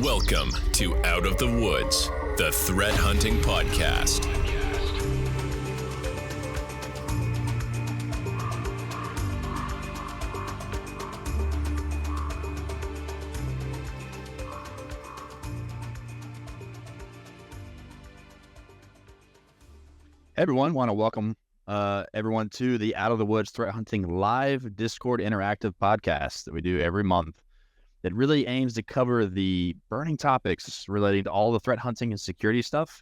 Welcome to Out of the Woods, the threat hunting podcast. Everyone, want to welcome everyone to the Out of the Woods Threat Hunting Live Discord Interactive podcast that we do every month. That really aims to cover the burning topics relating to all the threat hunting and security stuff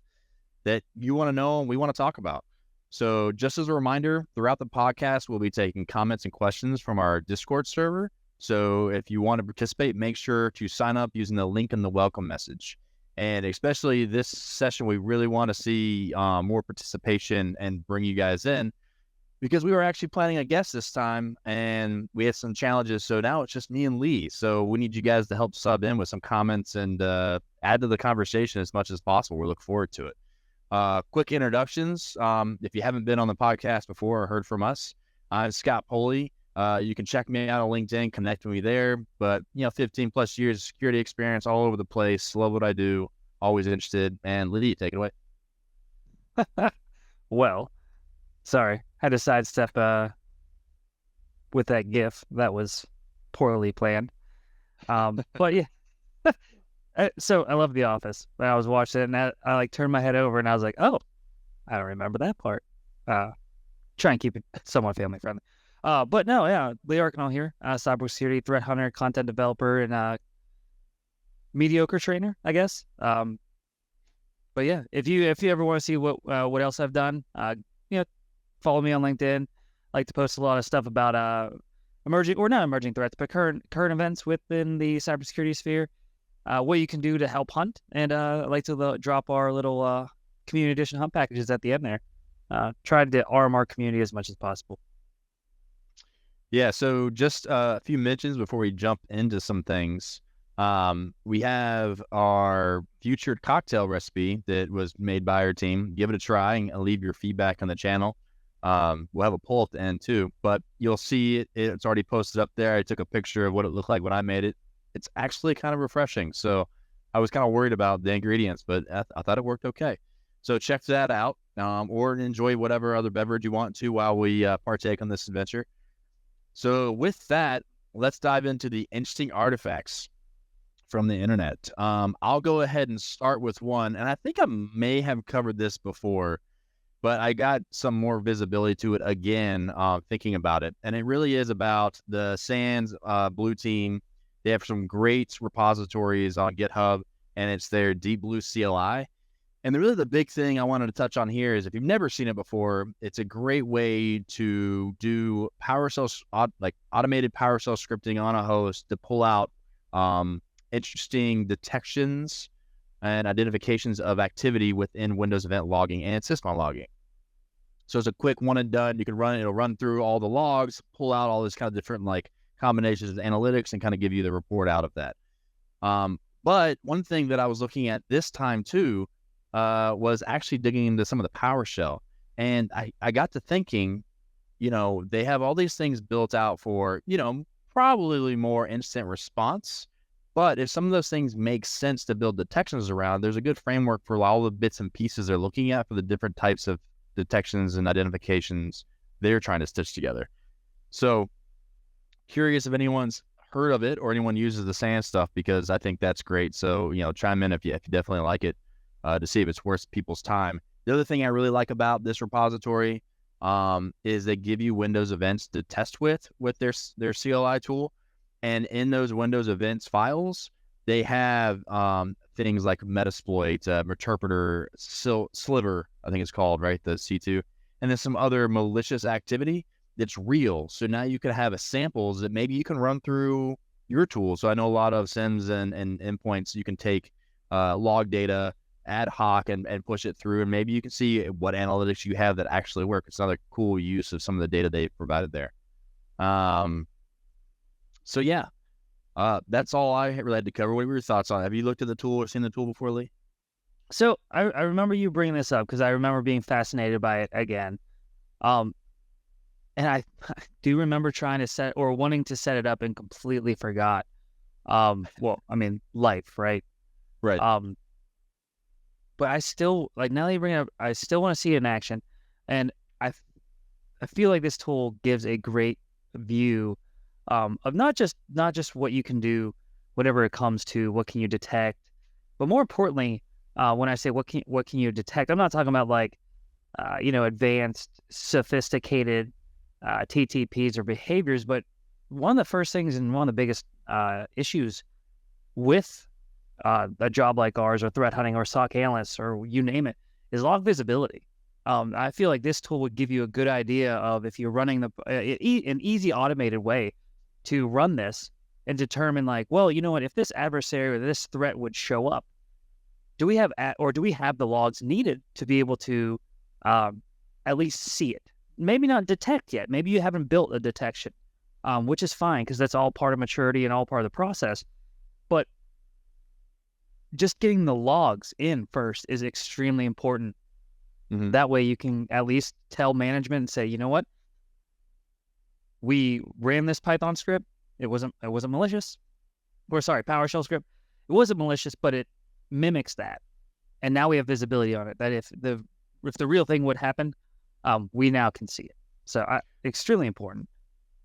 that you want to know and we want to talk about. So just as a reminder, throughout the podcast, we'll be taking comments and questions from our Discord server. So if you want to participate, make sure to sign up using the link in the welcome message. And especially this session, we really want to see more participation and bring you guys in, because we were actually planning a guest this time and we had some challenges. So now it's just me and Lee. So we need you guys to help sub in with some comments and add to the conversation as much as possible. We look forward to it. Quick introductions. If you haven't been on the podcast before or heard from us, I'm Scott Poley. You can check me out on LinkedIn, connect with me there. But, 15 plus years of security experience all over the place. Love what I do. Always interested. And Lee, take it away. Well, sorry, had to sidestep with that GIF. That was poorly planned. But yeah, so I love The Office. When I was watching it, and I turned my head over, and I was like, "Oh, I don't remember that part." Try and keep it somewhat family friendly. But no, yeah, Lee Arcanal here, cybersecurity threat hunter, content developer, and mediocre trainer, I guess. But yeah, if you ever want to see what else I've done, follow me on LinkedIn. I like to post a lot of stuff about emerging threats, but current events within the cybersecurity sphere, what you can do to help hunt, and I like to drop our little community edition hunt packages at the end there. Try to arm our community as much as possible. Yeah, so just a few mentions before we jump into some things. We have our featured cocktail recipe that was made by our team. Give it a try and leave your feedback on the channel. We'll have a poll at the end too, but you'll see it's already posted up there. I took a picture of what it looked like when I made it. It's actually kind of refreshing. So I was kind of worried about the ingredients, but I thought it worked okay. So check that out, or enjoy whatever other beverage you want to while we partake on this adventure. So with that, let's dive into the interesting artifacts from the internet. I'll go ahead and start with one, and I think I may have covered this before, but I got some more visibility to it again, thinking about it. And it really is about the SANS Blue team. They have some great repositories on GitHub, and it's their Deep Blue CLI. And really the big thing I wanted to touch on here is if you've never seen it before, it's a great way to do PowerShell, like automated PowerShell scripting on a host to pull out interesting detections and identifications of activity within Windows Event Logging and Sysmon logging. So it's a quick one and done. You can run it, it'll run through all the logs, pull out all this kind of different combinations of analytics and kind of give you the report out of that. But one thing that I was looking at this time too was actually digging into some of the PowerShell. And I got to thinking, they have all these things built out for, probably more instant response. But if some of those things make sense to build detections around, there's a good framework for all the bits and pieces they're looking at for the different types of detections and identifications they're trying to stitch together. So curious if anyone's heard of it or anyone uses the SANS stuff, because I think that's great. So, chime in if you definitely like it to see if it's worth people's time. The other thing I really like about this repository is they give you Windows events to test with their CLI tool. And in those Windows events files, they have things like Metasploit, Interpreter, Sliver, I think it's called, right? The C2. And then some other malicious activity that's real. So now you could have samples that maybe you can run through your tool. So I know a lot of SIMs and endpoints, you can take log data ad hoc and push it through. And maybe you can see what analytics you have that actually work. It's another cool use of some of the data they provided there. So yeah, that's all I really had to cover. What were your thoughts on it? Have you looked at the tool or seen the tool before, Lee? So I remember you bringing this up because I remember being fascinated by it again. And I do remember trying to wanting to set it up and completely forgot. Life, right? Right. But I still, like, now that you bring it up, I still want to see it in action. And I feel like this tool gives a great view of not just what you can do, whenever it comes to what can you detect, but more importantly, when I say what can you detect, I'm not talking about like advanced, sophisticated TTPs or behaviors, but one of the first things and one of the biggest issues with a job like ours, or threat hunting, or SOC analysts, or you name it, is log visibility. I feel like this tool would give you a good idea of, if you're running an easy automated way to run this and determine, like, well, you know what, if this adversary or this threat would show up, do we have the logs needed to be able to at least see it? Maybe not detect yet. Maybe you haven't built a detection, which is fine, because that's all part of maturity and all part of the process. But just getting the logs in first is extremely important. Mm-hmm. That way you can at least tell management and say, you know what, we ran this Python script. It wasn't malicious. Or sorry, PowerShell script. It wasn't malicious, but it mimics that. And now we have visibility on it, that if the real thing would happen, we now can see it. So extremely important.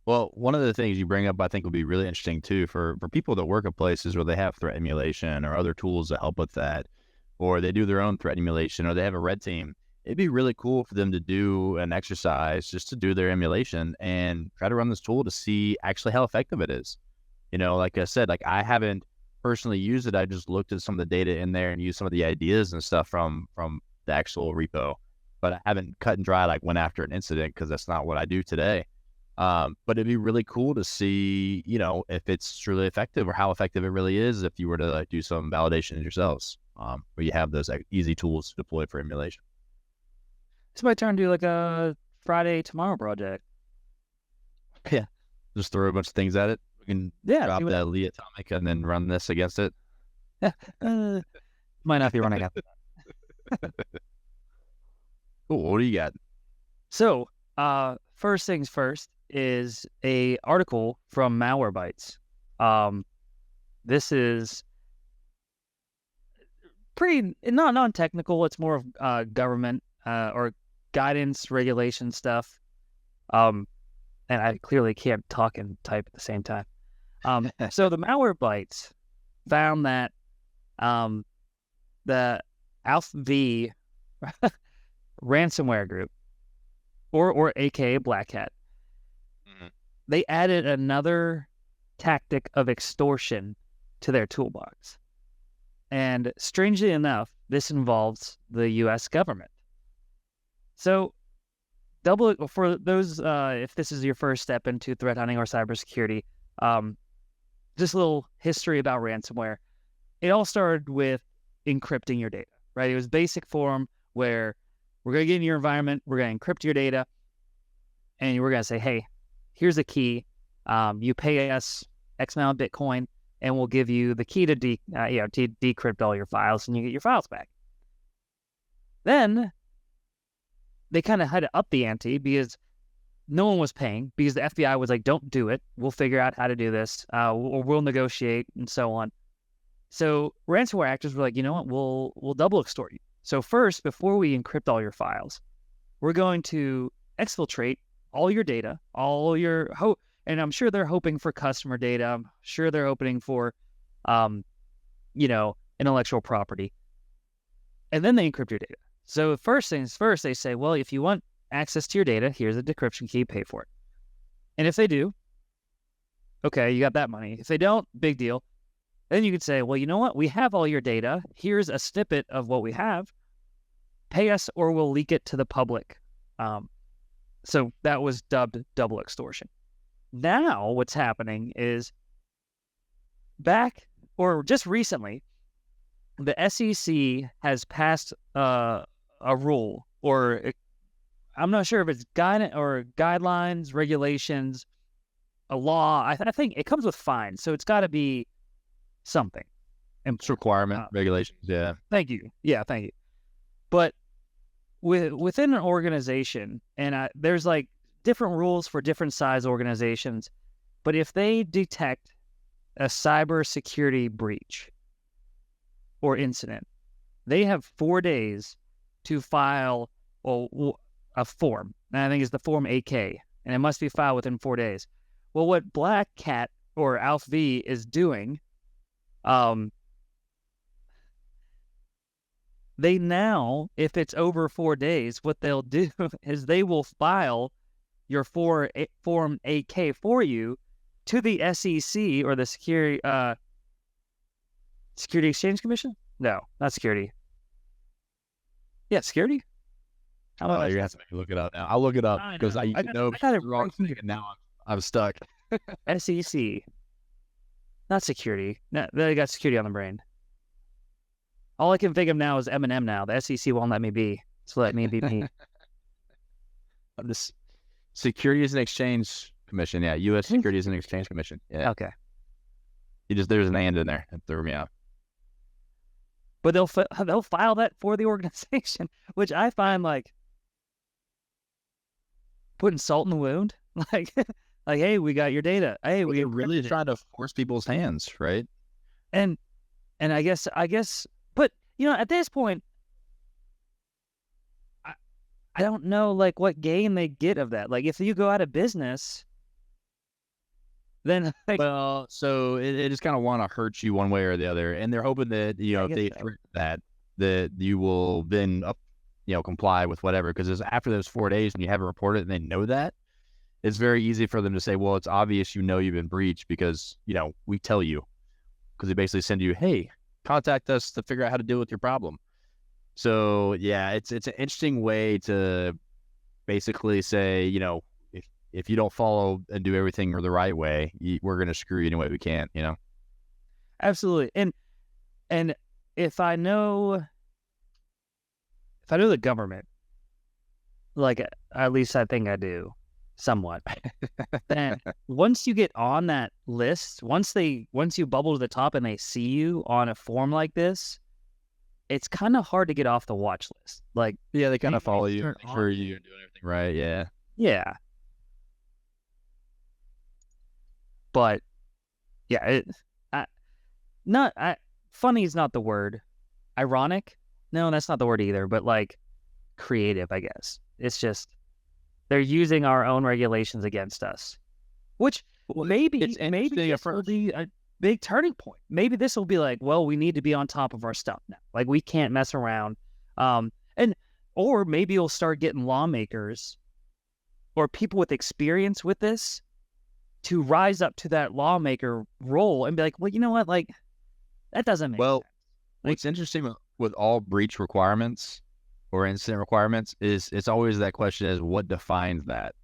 Well, one of the things you bring up, I think, would be really interesting too for people that work at places where they have threat emulation or other tools that help with that, or they do their own threat emulation, or they have a red team. It'd be really cool for them to do an exercise just to do their emulation and try to run this tool to see actually how effective it is. Like I said, like, I haven't personally used it. I just looked at some of the data in there and used some of the ideas and stuff from the actual repo, but I haven't cut and dry, like, went after an incident, because that's not what I do today. But it'd be really cool to see, if it's truly effective, or how effective it really is, if you were to do some validation yourselves, where you have those easy tools to deploy for emulation. It's my turn to do like a Friday tomorrow project. Yeah. Just throw a bunch of things at it. We can drop that Lee Atomic and then run this against it. Might not be running after that. Cool. What do you got? So, first things first is a article from Malwarebytes. This is pretty not non-technical. It's more of government or guidance, regulation stuff. And I clearly can't talk and type at the same time. So the Malwarebytes found that the AlphaV ransomware group, or aka BlackCat, they added another tactic of extortion to their toolbox. And strangely enough, this involves the U.S. government. So, for those, if this is your first step into threat hunting or cybersecurity, just a little history about ransomware. It all started with encrypting your data, right? It was basic form where we're going to get in your environment, we're going to encrypt your data, and we're going to say, hey, here's a key. You pay us X amount of Bitcoin, and we'll give you the key to decrypt all your files, and you get your files back. Then they kind of had to up the ante, because no one was paying, because the FBI was like, don't do it. We'll figure out how to do this, or we'll negotiate, and so on. So ransomware actors were like, you know what, we'll double extort you. So first, before we encrypt all your files, we're going to exfiltrate all your data, and I'm sure they're hoping for customer data. I'm sure they're hoping for, intellectual property. And then they encrypt your data. So first things first, they say, well, if you want access to your data, here's a decryption key, pay for it. And if they do, okay, you got that money. If they don't, big deal. Then you could say, well, you know what? We have all your data. Here's a snippet of what we have. Pay us or we'll leak it to the public. So that was dubbed double extortion. Now what's happening is just recently, the SEC has passed a rule, or I'm not sure if it's guidelines, regulations, a law. I think it comes with fines, so it's got to be something. It's requirement, regulations, yeah. Thank you. Yeah, thank you. But within an organization, and there's like different rules for different size organizations, but if they detect a cybersecurity breach, or incident, they have 4 days to file a form. And I think it's the Form AK, and it must be filed within 4 days. Well, what BlackCat or AlphaV is doing, they now, if it's over 4 days, what they'll do is they will file your Form AK for you to the SEC or the Security Exchange Commission? No, not security. Yeah, security? You're going to have to make me look it up now. I'll look it up because I know got the wrong thing, and now I'm stuck. SEC. Not security. No, they got security on the brain. All I can think of now is Eminem now. The SEC won't let me be. So let me be me. This Securities and Exchange Commission. Yeah, U.S. Securities and Exchange Commission. Yeah. Okay. There's an and in there. It threw me out. But they'll file that for the organization, which I find like putting salt in the wound. Like, hey, we got your data. Hey, we're really trying to force people's hands, right? And I guess, but at this point, I don't know like what gain they get of that. Like, if you go out of business, then so it just kind of want to hurt you one way or the other, and they're hoping that if they threaten that you will then comply with whatever, because after those 4 days and you haven't reported and they know that, it's very easy for them to say, well, it's obvious you've been breached because we tell you, because they basically send you, hey, contact us to figure out how to deal with your problem. So yeah, it's an interesting way to basically say, if you don't follow and do everything the right way, we're going to screw you any way we can, Absolutely. And if I know the government, like at least I think I do somewhat, then once you get on that list, once you bubble to the top and they see you on a form like this, it's kind of hard to get off the watch list. Like, yeah, they kind of follow you, make sure you're doing everything right. Yeah. Yeah. But yeah, funny is not the word. Ironic? No, that's not the word either. But like creative, I guess. It's just they're using our own regulations against us, which maybe this will be a big turning point. Maybe this will be like, well, we need to be on top of our stuff now. Like, we can't mess around. Or maybe you'll start getting lawmakers or people with experience with this to rise up to that lawmaker role and be like, well, you know what? Like, that doesn't make sense. What's interesting with all breach requirements or incident requirements is it's always that question is what defines that.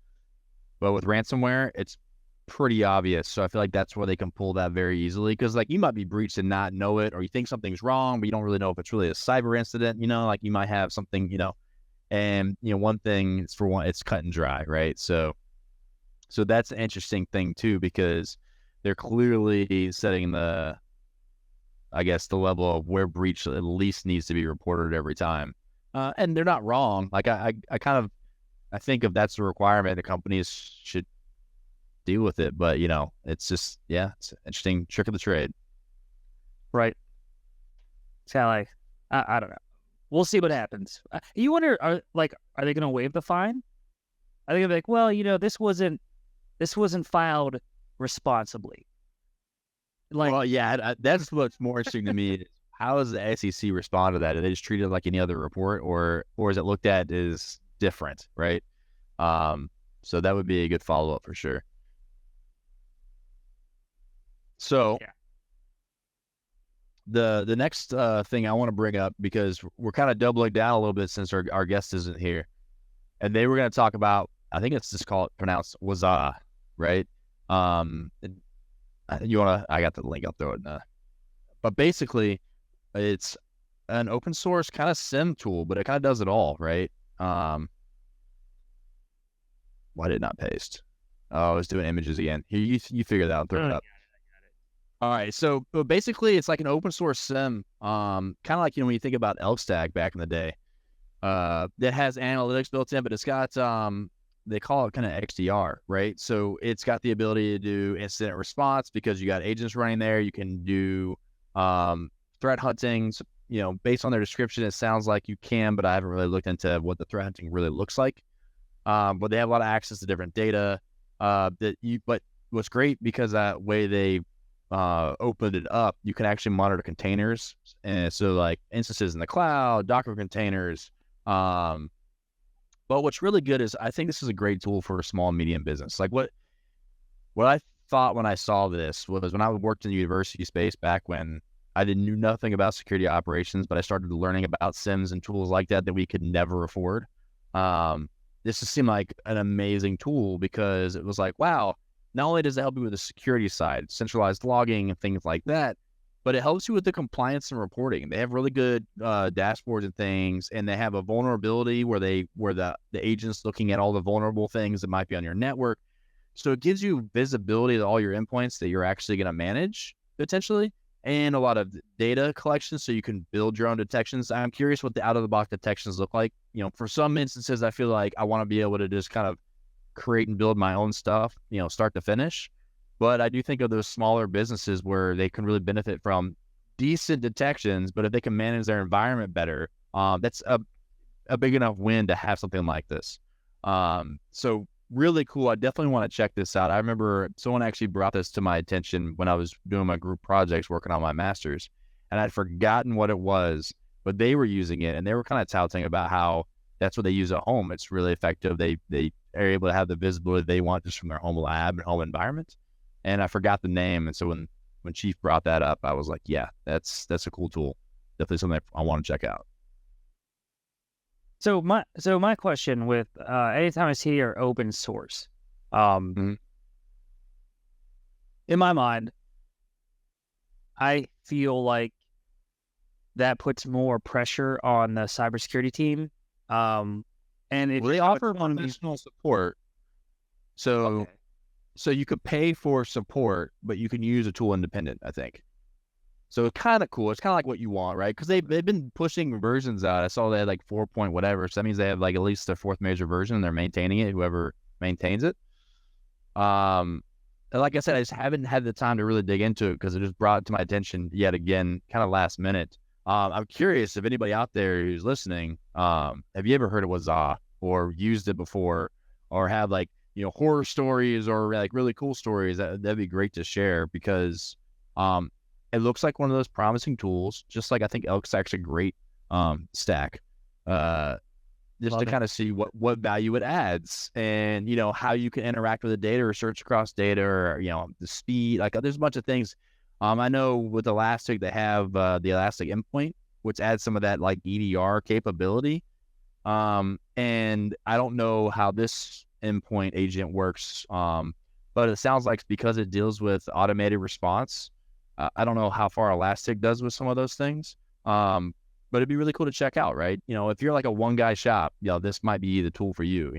But with ransomware, it's pretty obvious. So I feel like that's where they can pull that very easily, because like you might be breached and not know it, or you think something's wrong, but you don't really know if it's really a cyber incident, like you might have something, and one thing is it's cut and dry, right? So that's an interesting thing too, because they're clearly setting the level of where breach at least needs to be reported every time. And they're not wrong. Like I think if that's the requirement, the companies should deal with it. But it's just, it's an interesting trick of the trade. Right. So like, I don't know. We'll see what happens. You wonder, are they going to waive the fine? I think they'll be like, well, this wasn't filed responsibly. Like, well, yeah, that's what's more interesting to me. Is how does the SEC respond to that? Do they just treat it like any other report, or is it looked at as different, right? So that would be a good follow-up for sure. So the next thing I want to bring up, because we're kind of doubling down a little bit since our guest isn't here, and they were going to talk about, I think it's just pronounced Wazuh, right? I got the link, I'll throw it in but basically it's an open source kind of SIM tool, but it kind of does it all, right? Why did it not paste? Oh, I was doing images again. Here, you figure that out, throw it up. All right, so basically it's like an open source SIM, kind of like, when you think about ElkStack back in the day, that has analytics built in, but it's got, they call it kind of XDR, right? So it's got the ability to do incident response because you got agents running there. You can do threat hunting, based on their description, it sounds like you can, but I haven't really looked into what the threat hunting really looks like. But they have a lot of access to different data. But what's great, because that way they opened it up, you can actually monitor containers, and so like instances in the cloud, Docker containers. But what's really good is, I think this is a great tool for a small and medium business. Like what I thought when I saw this was, when I worked in the university space back when I knew nothing about security operations, but I started learning about SIMs and tools like that we could never afford. This just seemed like an amazing tool, because it was like, wow, not only does it help you with the security side, centralized logging and things like that, but it helps you with the compliance and reporting. They have really good dashboards and things, and they have a vulnerability where the agent's looking at all the vulnerable things that might be on your network. So it gives you visibility to all your endpoints that you're actually going to manage potentially, and a lot of data collection, so you can build your own detections. I'm curious what the out-of-the-box detections look like. For some instances, I feel like I want to be able to just kind of create and build my own stuff, start to finish. But I do think of those smaller businesses where they can really benefit from decent detections, but if they can manage their environment better, that's a big enough win to have something like this. So really cool. I definitely want to check this out. I remember someone actually brought this to my attention when I was doing my group projects, working on my master's, and I'd forgotten what it was, but they were using it, and they were kind of touting about how that's what they use at home. It's really effective. They are able to have the visibility they want just from their home lab and home environment. And I forgot the name. And so when Chief brought that up, I was like, yeah, that's a cool tool. Definitely something I want to check out. So my question with anytime I see your open source, in my mind, I feel like that puts more pressure on the cybersecurity team. And they offer professional support. So you could pay for support, but you can use a tool independent, I think. So it's kind of cool. It's kind of like what you want, right? Because they've been pushing versions out. I saw they had like 4 point whatever. So that means they have like at least their 4th major version, and they're maintaining it, whoever maintains it. And like I said, I just haven't had the time to really dig into it, because it just brought it to my attention yet again, kind of last minute. I'm curious if anybody out there who's listening, have you ever heard of Wazuh or used it before, or have like, horror stories or like really cool stories? That'd be great to share, because it looks like one of those promising tools, just like I think Elk's actually a great stack, just to kind of see what value it adds, and how you can interact with the data or search across data, or the speed. Like there's a bunch of things. I know with Elastic they have the Elastic endpoint, which adds some of that like EDR capability, and I don't know how this endpoint agent works, but it sounds like because it deals with automated response, I don't know how far Elastic does with some of those things, but it'd be really cool to check out, right? If you're like a one-guy shop, this might be the tool for you,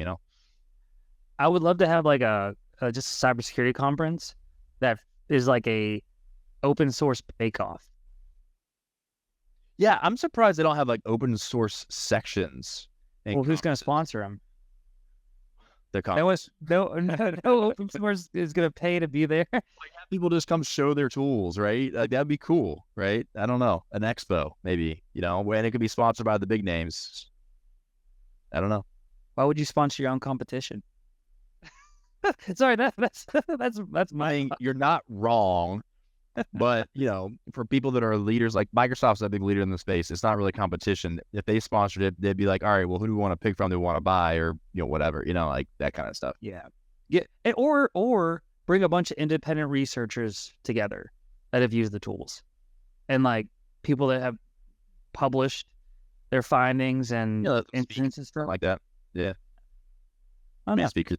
I would love to have like a just a cybersecurity conference that is like a open source bake-off. Yeah, I'm surprised they don't have like open source sections. Well, who's going to sponsor them? The no open source is going to pay to be there. Like, have people just come show their tools, right? Like, that'd be cool, right? I don't know, an expo maybe, and it could be sponsored by the big names. I don't know. Why would you sponsor your own competition? Sorry, that's my. You're not wrong, but for people that are leaders, like Microsoft's a big leader in the space, it's not really competition. If they sponsored it, they'd be like, all right, well, who do we want to pick from? Do we want to buy, or whatever, like that kind of stuff. Yeah, or bring a bunch of independent researchers together that have used the tools, and like people that have published their findings and instances stuff like that. Yeah, speakers.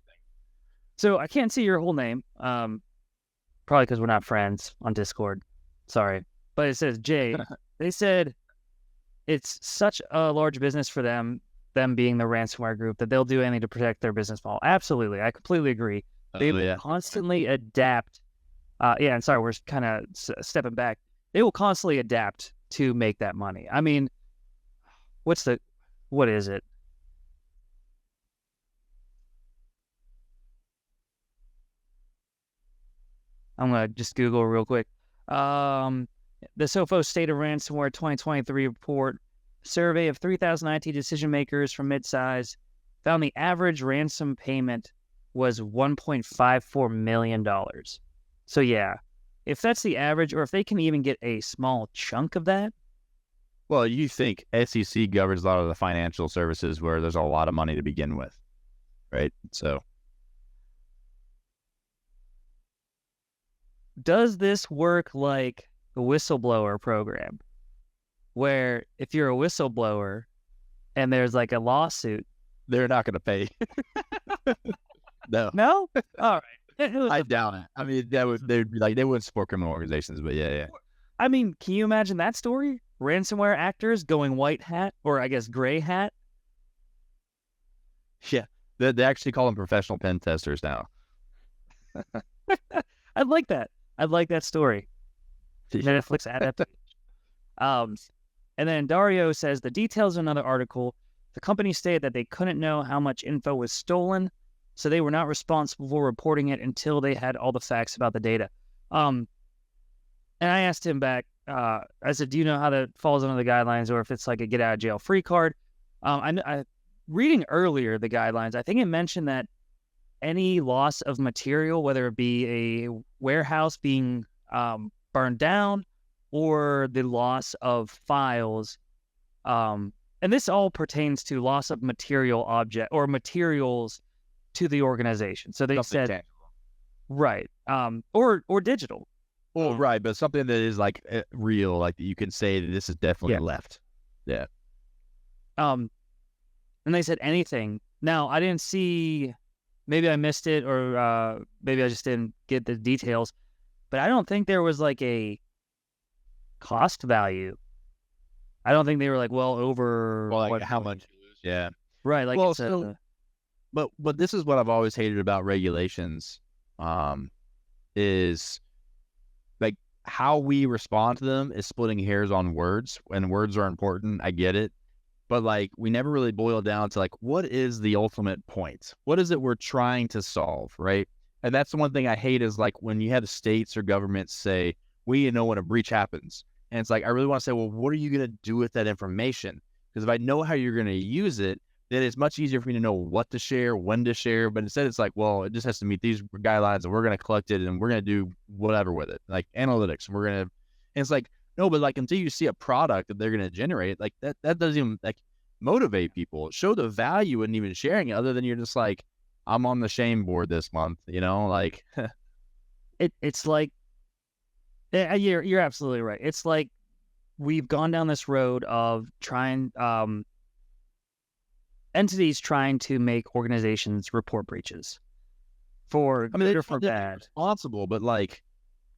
So I can't see your whole name. Probably because we're not friends on Discord. Sorry. But it says Jay. They said it's such a large business for them being the ransomware group, that they'll do anything to protect their business model. Absolutely. I completely agree. They will constantly adapt. And sorry, we're kind of stepping back. They will constantly adapt to make that money. I mean, what is it? I'm going to just Google real quick. the Sophos State of Ransomware 2023 report, survey of 3,000 IT decision makers from midsize, found the average ransom payment was $1.54 million. So yeah, if that's the average, or if they can even get a small chunk of that. Well, you think SEC governs a lot of the financial services where there's a lot of money to begin with, right? So does this work like the whistleblower program, where if you're a whistleblower and there's like a lawsuit, they're not going to pay? No. No? All right. I doubt it. I mean, they'd be like, they wouldn't support criminal organizations, but yeah. I mean, can you imagine that story? Ransomware actors going white hat, or I guess gray hat? Yeah. They actually call them professional pen testers now. I'd like that. I'd like that story. Netflix adaptation. And then Dario says the details of another article. The company stated that they couldn't know how much info was stolen, so they were not responsible for reporting it until they had all the facts about the data. And I asked him back, I said, do you know how that falls under the guidelines, or if it's like a get out of jail free card? I reading earlier the guidelines, I think it mentioned that any loss of material, whether it be a warehouse being burned down or the loss of files, and this all pertains to loss of material object or materials to the organization. So they Something said, tangible. right, or digital. Well, right, but something that is like real, like you can say that this is definitely left. Yeah. And they said anything. Now, I didn't see, maybe I missed it, or maybe I just didn't get the details, but I don't think there was like a cost value. I don't think they were like over. Well, like how much you lose. Yeah. Right. Like, well, it's but this is what I've always hated about regulations, is like how we respond to them is splitting hairs on words, and words are important. I get it. But like, we never really boil down to like, what is the ultimate point? What is it we're trying to solve, right? And that's the one thing I hate is like when you have states or governments say, we know when a breach happens. And it's like, I really want to say, well, what are you going to do with that information? Because if I know how you're going to use it, then it's much easier for me to know what to share, when to share. But instead it's like, well, it just has to meet these guidelines and we're going to collect it and we're going to do whatever with it, like analytics. And and it's like, no, but like until you see a product that they're going to generate, like that doesn't even like motivate people, show the value in even sharing it, other than you're just like, I'm on the shame board this month, like it's like, yeah, you're absolutely right. It's like we've gone down this road of trying, entities trying to make organizations report breaches for good or for bad. Responsible, but like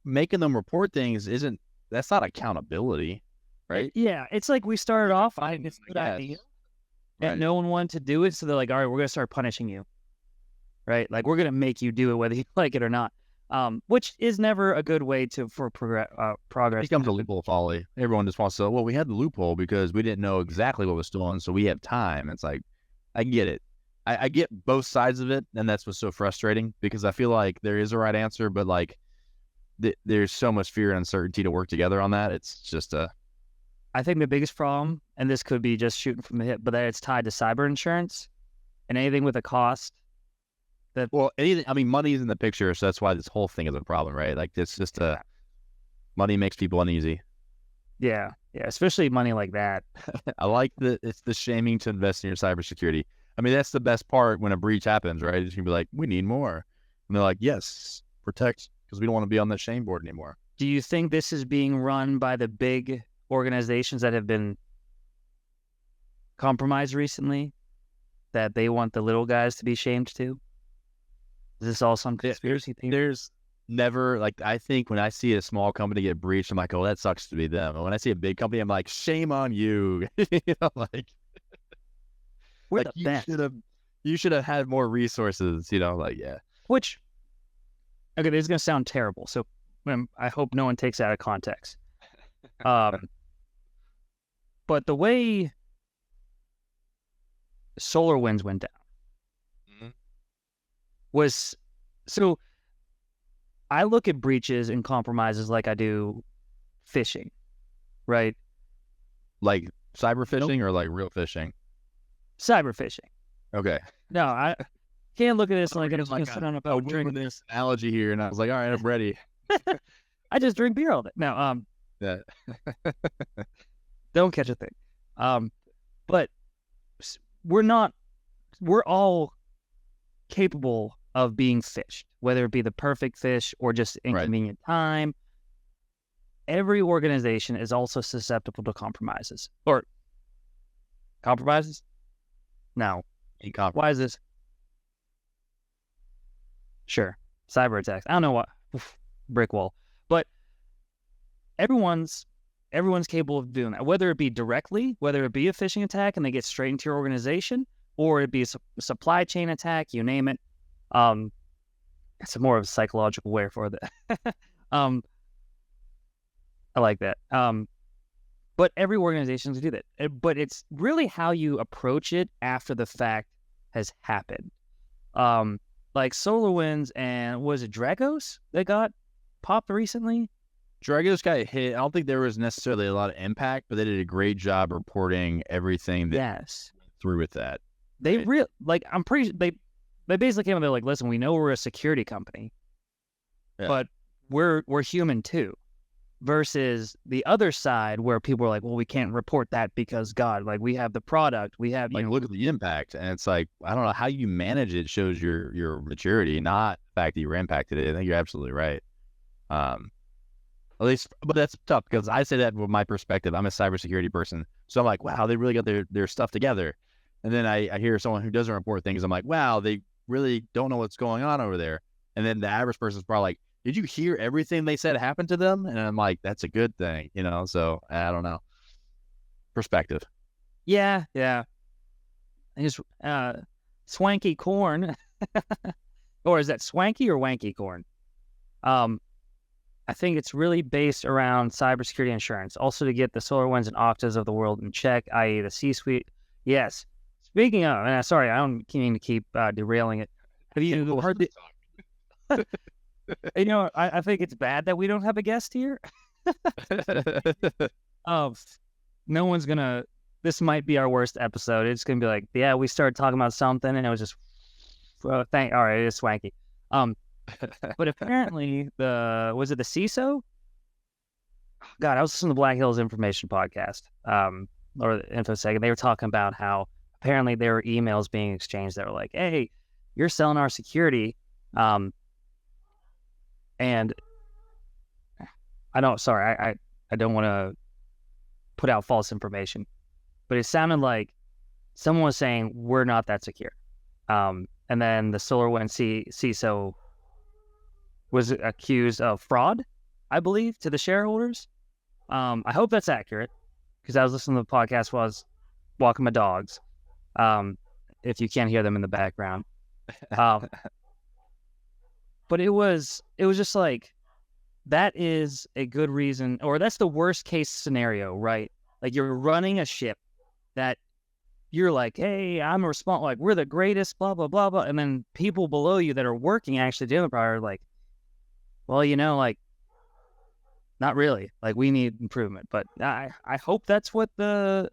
making them report things that's not accountability, right? Yeah, it's like we started off, it's a good idea, and no one wanted to do it, so they're like, all right, we're gonna start punishing you, right? Like we're gonna make you do it whether you like it or not. Which is never a good way for progress. It becomes a loophole folly. Everyone just wants to, well, we had the loophole because we didn't know exactly what was stolen, so we have time. It's like, I get it. I get both sides of it, and that's what's so frustrating, because I feel like there is a right answer, but like there's so much fear and uncertainty to work together on that. It's just I think the biggest problem, and this could be just shooting from the hip, but that it's tied to cyber insurance and anything with a cost. Anything. I mean, money is in the picture, so that's why this whole thing is a problem, right? Like it's just money makes people uneasy. Yeah, especially money like that. I like it's the shaming to invest in your cybersecurity. I mean, that's the best part when a breach happens, right? It's gonna be like, we need more, and they're like, yes, protect, because we don't want to be on that shame board anymore. Do you think this is being run by the big organizations that have been compromised recently, that they want the little guys to be shamed too? Is this all some conspiracy thing? There's never, like, I think when I see a small company get breached, I'm like, oh, that sucks to be them. And when I see a big company, I'm like, shame on you. We're the best. You should have had more resources, yeah. Which, okay, this is going to sound terrible, so I hope no one takes it out of context. But the way SolarWinds went down, was, so I look at breaches and compromises like I do phishing. right? Like cyber phishing or like real phishing? Cyber phishing. Okay. No, I can't look at this like I'm just gonna Like sit on a a boat drink. this analogy here, and I was like, all right, I'm ready. I just drink beer all day. No, Yeah. don't catch a thing. But we're all capable of being phished, whether it be the perfect fish or just inconvenient time. Every organization is also susceptible to compromises. Or compromises? No. Why is this? Sure. Cyber attacks. I don't know what. Brick wall. But everyone's capable of doing that, whether it be directly, whether it be a phishing attack and they get straight into your organization, or it be a supply chain attack, you name it. It's more of a psychological way for that. I like that. But every organization can do that. But it's really how you approach it after the fact has happened. Like SolarWinds and was it Dragos that got popped recently? Dragos got hit. I don't think there was necessarily a lot of impact, but they did a great job reporting everything that went through with that. They I'm pretty. They basically came out there like, listen, we know we're a security company, but we're human too. Versus the other side where people are like, well, we can't report that because God, like we have the product, we have look at the impact, and it's like I don't know how you manage it shows your maturity, not the fact that you were impacted it. I think you're absolutely right. At least, but that's tough because I say that from my perspective. I'm a cybersecurity person, so I'm like, wow, they really got their stuff together. And then I hear someone who doesn't report things. I'm like, wow, they really don't know what's going on over there. And then the average person's probably like, did you hear everything they said happened to them? And I'm like, that's a good thing, so I don't know. Perspective. Yeah. I just, swanky corn. Or is that swanky or wanky corn? I think it's really based around cybersecurity insurance. Also to get the SolarWinds and Oktas of the world in check, i.e. the C-suite. Yes. Speaking of, and sorry, I don't mean to keep derailing it. Have you heard the... I think it's bad that we don't have a guest here. No one's gonna. This might be our worst episode. It's gonna be like, yeah, we started talking about something, and it was just, all right, it is swanky. But apparently was it the CISO? God, I was listening to Black Hills Information Podcast, or the InfoSec, and they were talking about how apparently there were emails being exchanged that were like, hey, you're selling our security. And I don't want to put out false information, but it sounded like someone was saying we're not that secure. And then the SolarWinds CISO was accused of fraud, I believe, to the shareholders. I hope that's accurate because I was listening to the podcast while I was walking my dogs. If you can't hear them in the background. But it was just like, that is a good reason, or that's the worst case scenario, right? Like you're running a ship that you're like, hey, I'm responsible, like we're the greatest, blah, blah, blah, blah. And then people below you that are working actually doing the product are like, well, like, not really. Like we need improvement. But I hope that's what the,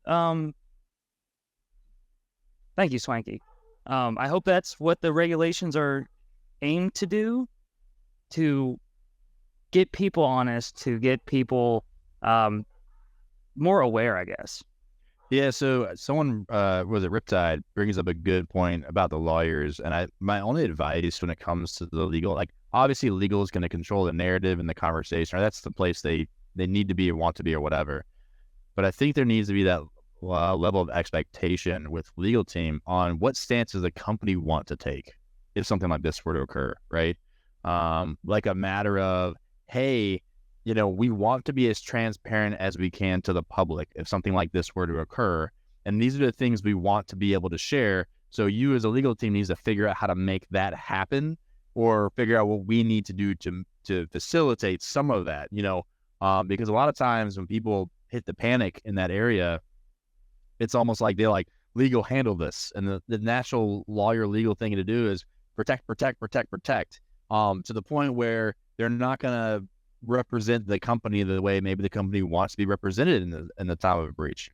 thank you, Swanky. I hope that's what the regulations are aimed to do, to get people honest, to get people more aware, I guess. Yeah, so someone, was it Riptide, brings up a good point about the lawyers, and my only advice when it comes to the legal, like obviously legal is going to control the narrative and the conversation, or that's the place they need to be or want to be or whatever. But I think there needs to be that level of expectation with legal team on what stance does the company want to take if something like this were to occur, right? Like a matter of, hey, we want to be as transparent as we can to the public if something like this were to occur. And these are the things we want to be able to share. So you as a legal team needs to figure out how to make that happen, or figure out what we need to do to facilitate some of that, because a lot of times when people hit the panic in that area, it's almost like they're like, legal handle this. And the natural lawyer legal thing to do is protect, to the point where they're not going to represent the company the way maybe the company wants to be represented in the time of a breach.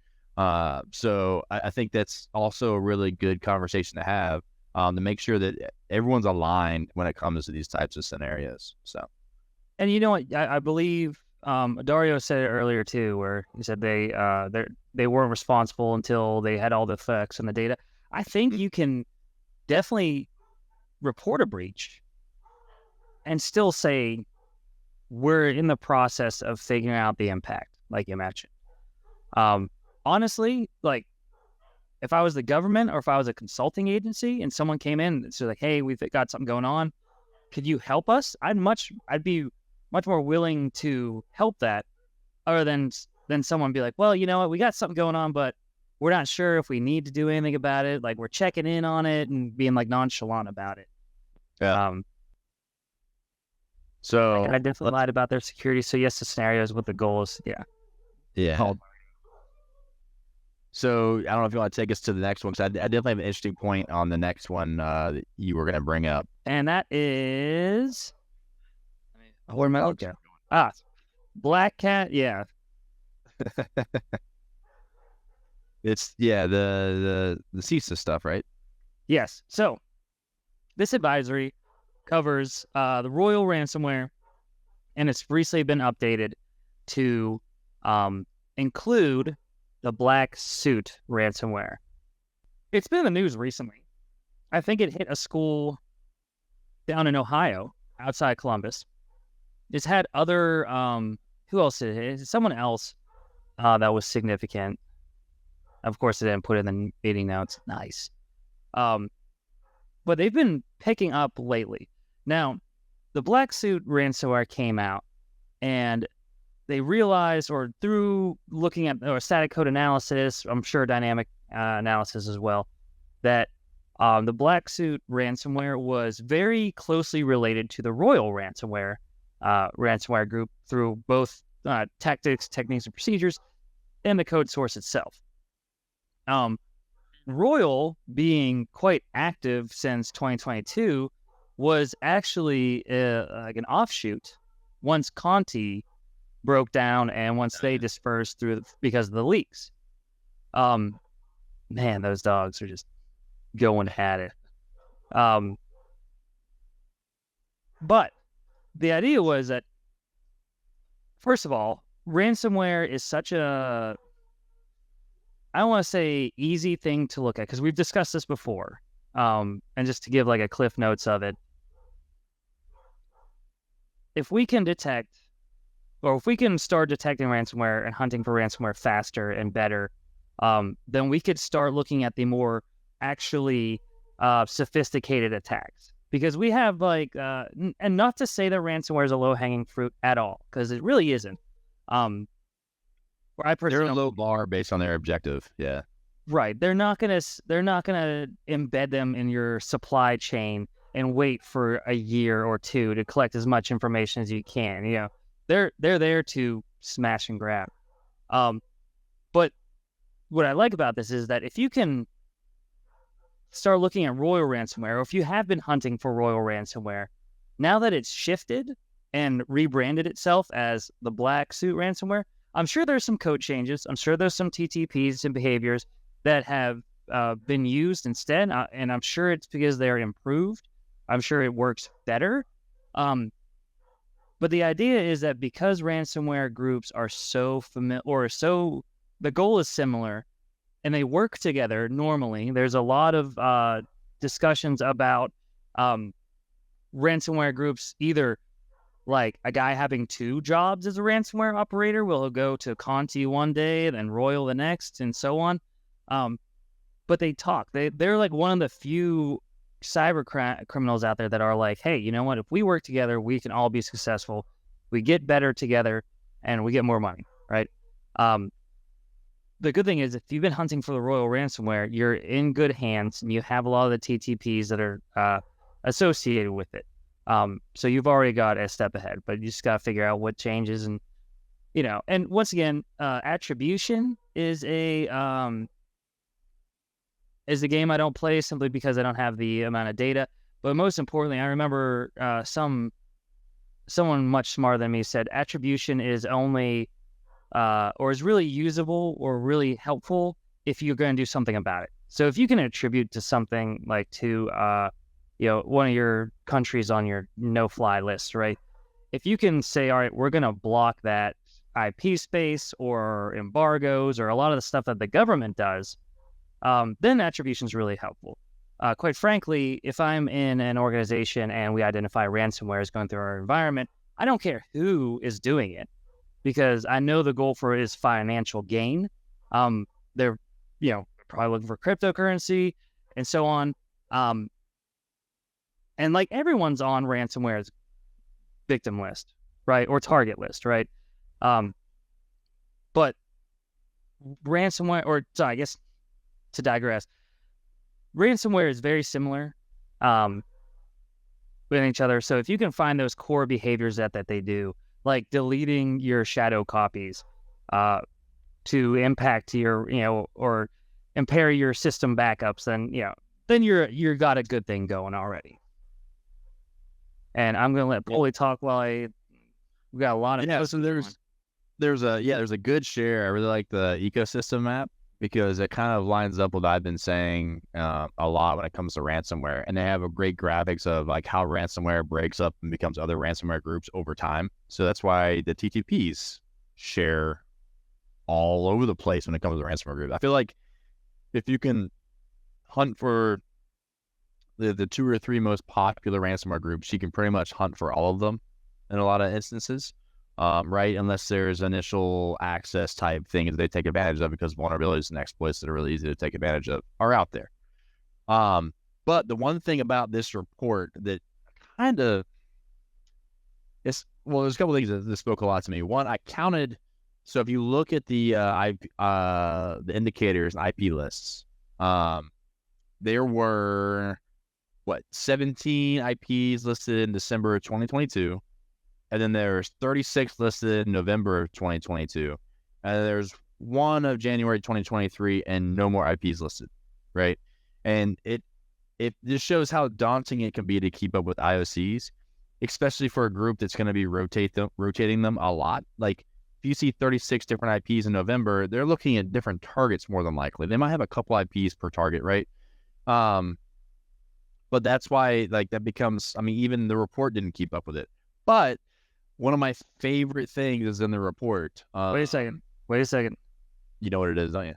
So I think that's also a really good conversation to have, to make sure that everyone's aligned when it comes to these types of scenarios. So, and you know what, I believe Dario said it earlier too, where he said they weren't responsible until they had all the effects and the data. I think you can definitely report a breach and still say we're in the process of figuring out the impact, like you mentioned. Honestly, like if I was the government or if I was a consulting agency and someone came in and said like, hey, we've got something going on, could you help us? I'd be much more willing to help that, other than someone be like, well, you know what, we got something going on, but we're not sure if we need to do anything about it. Like we're checking in on it and being like nonchalant about it. yeah. So I definitely lied about their security. So yes, the scenarios with the goals. yeah. So I don't know if you want to take us to the next one, because I definitely have an interesting point on the next one that you were going to bring up. And that is, where am I looking? BlackCat. Yeah. It's the CISA stuff, right? Yes. So this advisory covers the Royal ransomware, and it's recently been updated to include the Black Suit ransomware. It's been in the news recently. I think it hit a school down in Ohio, outside Columbus. It's had other, who else did it hit? Someone else that was significant. Of course, it didn't put it in the meeting notes. Nice. But they've been picking up lately. Now, the Black Suit ransomware came out, and they realized, or through looking at static code analysis, I'm sure dynamic analysis as well, that the Black Suit ransomware was very closely related to the Royal ransomware group through both tactics, techniques, and procedures, and the code source itself. Royal, being quite active since 2022, was actually like an offshoot once Conti broke down and once they dispersed because of the leaks. Man, those dogs are just going at it. But the idea was that, first of all, ransomware is such a, I don't want to say easy thing to look at, because we've discussed this before. And just to give like a cliff notes of it, if we can detect, or if we can start detecting ransomware and hunting for ransomware faster and better, then we could start looking at the more actually sophisticated attacks. Because we have like, and not to say that ransomware is a low-hanging fruit at all, because it really isn't. They're a low bar based on their objective. Yeah. Right. They're not gonna embed them in your supply chain and wait for a year or two to collect as much information as you can. You know, they're there to smash and grab. But what I like about this is that if you can start looking at Royal ransomware, or if you have been hunting for Royal ransomware, now that it's shifted and rebranded itself as the Black Suit ransomware, I'm sure there's some code changes. I'm sure there's some TTPs and behaviors that have been used instead, and I'm sure it's because they're improved. I'm sure it works better. But the idea is that because ransomware groups are so familiar, or so, the goal is similar, and they work together normally. There's a lot of discussions about ransomware groups, either like a guy having two jobs as a ransomware operator, will go to Conti one day, then Royal the next, and so on. But they talk. They're like one of the few cyber criminals out there that are like, hey, you know what? If we work together, we can all be successful. We get better together, and we get more money, right? The good thing is, if you've been hunting for the Royal ransomware, you're in good hands, and you have a lot of the TTPs that are associated with it. So you've already got a step ahead, but you just got to figure out what changes, and and once again, attribution is a game I don't play simply because I don't have the amount of data. But most importantly, I remember some someone much smarter than me said attribution is only or is really usable or really helpful if you're going to do something about it. So if you can attribute to something like to one of your countries on your no-fly list, right? If you can say, all right, we're going to block that IP space or embargoes or a lot of the stuff that the government does, then attribution is really helpful. Quite frankly, if I'm in an organization and we identify ransomware is going through our environment, I don't care who is doing it because I know the goal for it is financial gain. They're, probably looking for cryptocurrency and so on. And like everyone's on ransomware's victim list, right? Or target list, right? But ransomware, I guess to digress, ransomware is very similar with each other. So if you can find those core behaviors that they do, like deleting your shadow copies to impact your, or impair your system backups, then you're got a good thing going already. And I'm gonna let Polly talk while we got a lot of So there's a good share. I really like the ecosystem map because it kind of lines up with what I've been saying a lot when it comes to ransomware. And they have a great graphics of like how ransomware breaks up and becomes other ransomware groups over time. So that's why the TTPs share all over the place when it comes to ransomware groups. I feel like if you can hunt for the 2 or 3 most popular ransomware groups, you can pretty much hunt for all of them in a lot of instances, right? Unless there's initial access type things they take advantage of because vulnerabilities and exploits that are really easy to take advantage of are out there. But the one thing about this report that kind of there's a couple of things that spoke a lot to me. One, I counted. So if you look at the indicators and IP lists, there were 17 IPs listed in December of 2022, and then there's 36 listed in November of 2022, and there's 1 of January 2023, and no more IPs listed, right? And it just shows how daunting it can be to keep up with IOCs, especially for a group that's going to be rotating them a lot. Like if you see 36 different IPs in November, they're looking at different targets more than likely. They might have a couple IPs per target, right? But that's why that becomes, even the report didn't keep up with it. But one of my favorite things is in the report. Wait a second. You know what it is, don't you?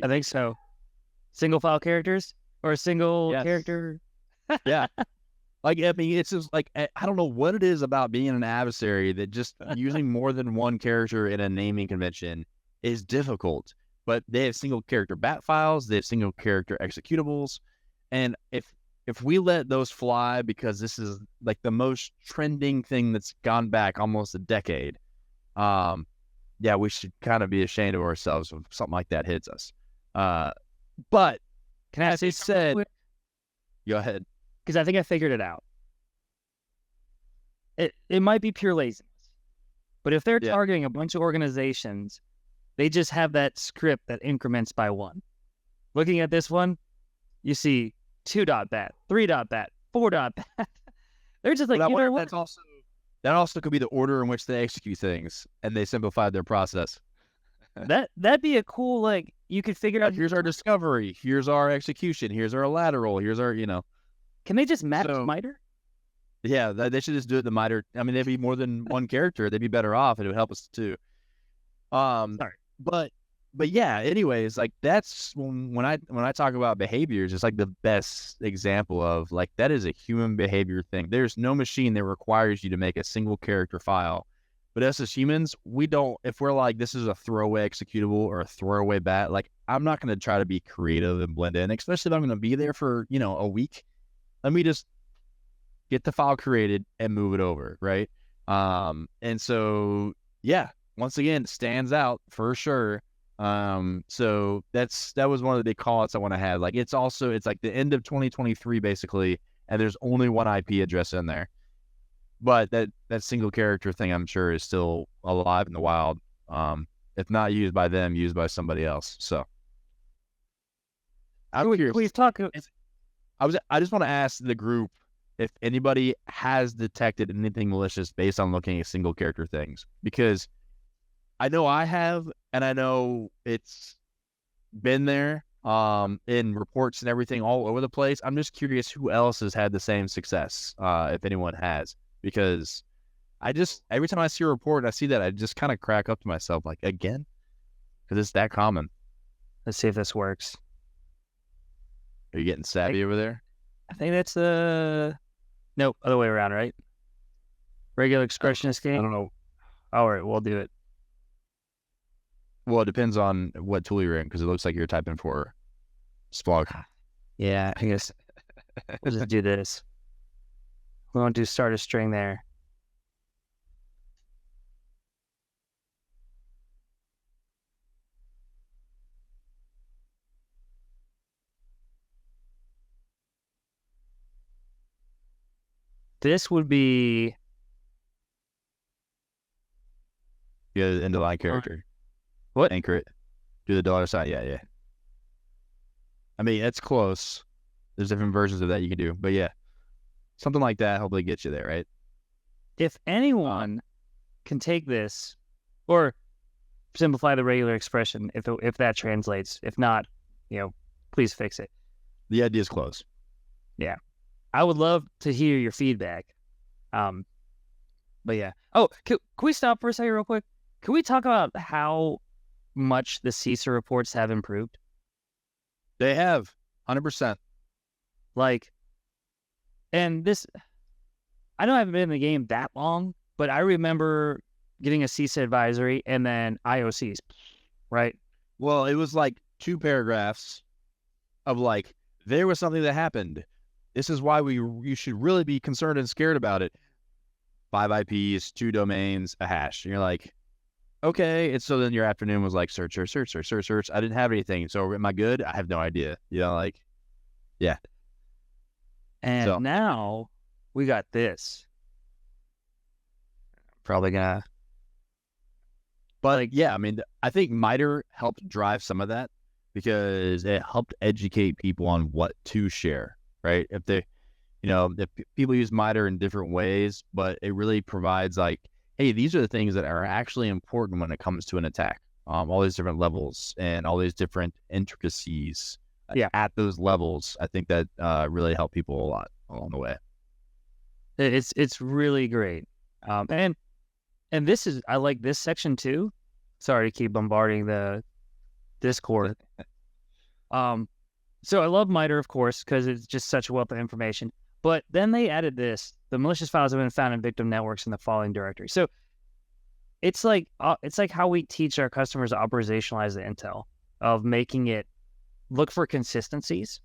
I think so. Single file characters or a single character? Yeah. It's just I don't know what it is about being an adversary that just using more than one character in a naming convention is difficult. But they have single character bat files, they have single character executables. And if we let those fly because this is the most trending thing that's gone back almost a decade, we should kind of be ashamed of ourselves if something like that hits us. But can I say something? Go ahead. Because I think I figured it out. It might be pure laziness, but if they're targeting a bunch of organizations, they just have that script that increments by 1. Looking at this one, you see 2.bat, 3.bat, 4.bat. They're just like, that also could be the order in which they execute things, and they simplified their process. That'd be a cool, you could figure out. Here's our discovery. Here's our execution. Here's our lateral. Here's our, Can they just match MITRE? Yeah, they should just do it the MITRE. They'd be more than one character. They'd be better off, and it would help us too. Sorry. But yeah, anyways, that's when I talk about behaviors, it's the best example of that is a human behavior thing. There's no machine that requires you to make a single character file. But us as humans, we don't, if we're this is a throwaway executable or a throwaway bat, I'm not going to try to be creative and blend in, especially if I'm going to be there for, a week. Let me just get the file created and move it over, right? And so, once again, it stands out for sure. So that was one of the big call-outs I want to have. It's the end of 2023 basically, and there's only one IP address in there. But that single character thing, I'm sure, is still alive in the wild. If not used by them, used by somebody else. So I'm curious. Please talk. I just want to ask the group, if anybody has detected anything malicious based on looking at single character things, because I know I have, and I know it's been there in reports and everything all over the place. I'm just curious who else has had the same success, if anyone has, because every time I see a report and I see that, I just kind of crack up to myself, like, again, because it's that common. Let's see if this works. Are you getting savvy over there? I think that's nope, other way around, right? Regular expression escape. I don't know. All right, we'll do it. Well, it depends on what tool you're in, because it looks like you're typing for Splunk. Yeah, I guess we'll just do this. We won't do start a string there. This would be Yeah, the end of line character. What? Anchor it. Do the $sign. Yeah. I mean, it's close. There's different versions of that you can do, but yeah, something like that hopefully gets you there, right? If anyone can take this or simplify the regular expression, if that translates. If not, please fix it. The idea is close. Yeah. I would love to hear your feedback. But yeah. Oh, can we stop for a second real quick? Can we talk about how much the CISA reports have improved? They have 100%. Like, and this, I know I haven't been in the game that long, but I remember getting a CISA advisory and then IOCs, right? Well, it was like 2 paragraphs of like, there was something that happened. This is why you should really be concerned and scared about it. 5 IPs, 2 domains, a hash. And you're like, okay. And so then your afternoon was like, search. I didn't have anything. So am I good? I have no idea. Like, yeah. And now we got this. Probably gonna. But like, yeah, I mean, I think MITRE helped drive some of that because it helped educate people on what to share, right? If people use MITRE in different ways, but it really provides like, hey, these are the things that are actually important when it comes to an attack. All these different levels and all these different intricacies at those levels. I think that really helped people a lot along the way. It's really great. And this is, I like this section too. Sorry to keep bombarding the Discord. So I love MITRE, of course, because it's just such a wealth of information. But then they added this: the malicious files have been found in victim networks in the following directory. So it's like how we teach our customers to operationalize the intel, of making it look for consistencies,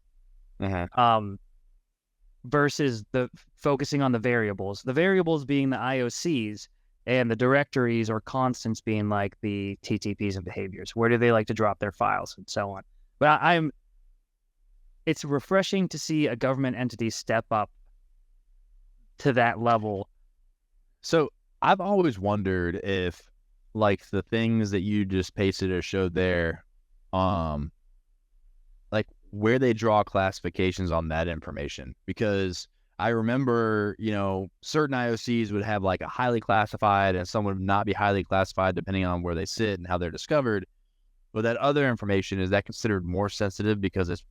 versus the focusing on the variables. The variables being the IOCs, and the directories or constants being like the TTPs and behaviors. Where do they like to drop their files and so on? But it's refreshing to see a government entity step up to that level. So I've always wondered if, like, the things that you just pasted or showed there, like where they draw classifications on that information, because I remember, certain IOCs would have like a highly classified and some would not be highly classified depending on where they sit and how they're discovered. But that other information, is that considered more sensitive because it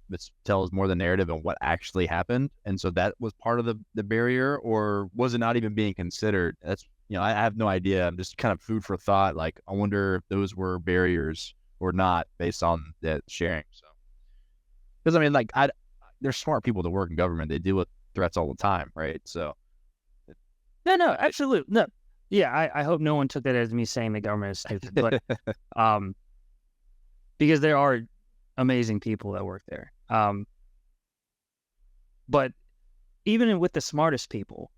tells more the narrative and what actually happened? And so that was part of the barrier, or was it not even being considered? That's, I have no idea. I'm just kind of food for thought. Like, I wonder if those were barriers or not based on that sharing. So, because I mean, like, there's smart people that work in government. They deal with threats all the time, right? So, no, absolutely. No. Yeah, I hope no one took that as me saying the government is stupid, but because there are amazing people that work there. But even with the smartest people,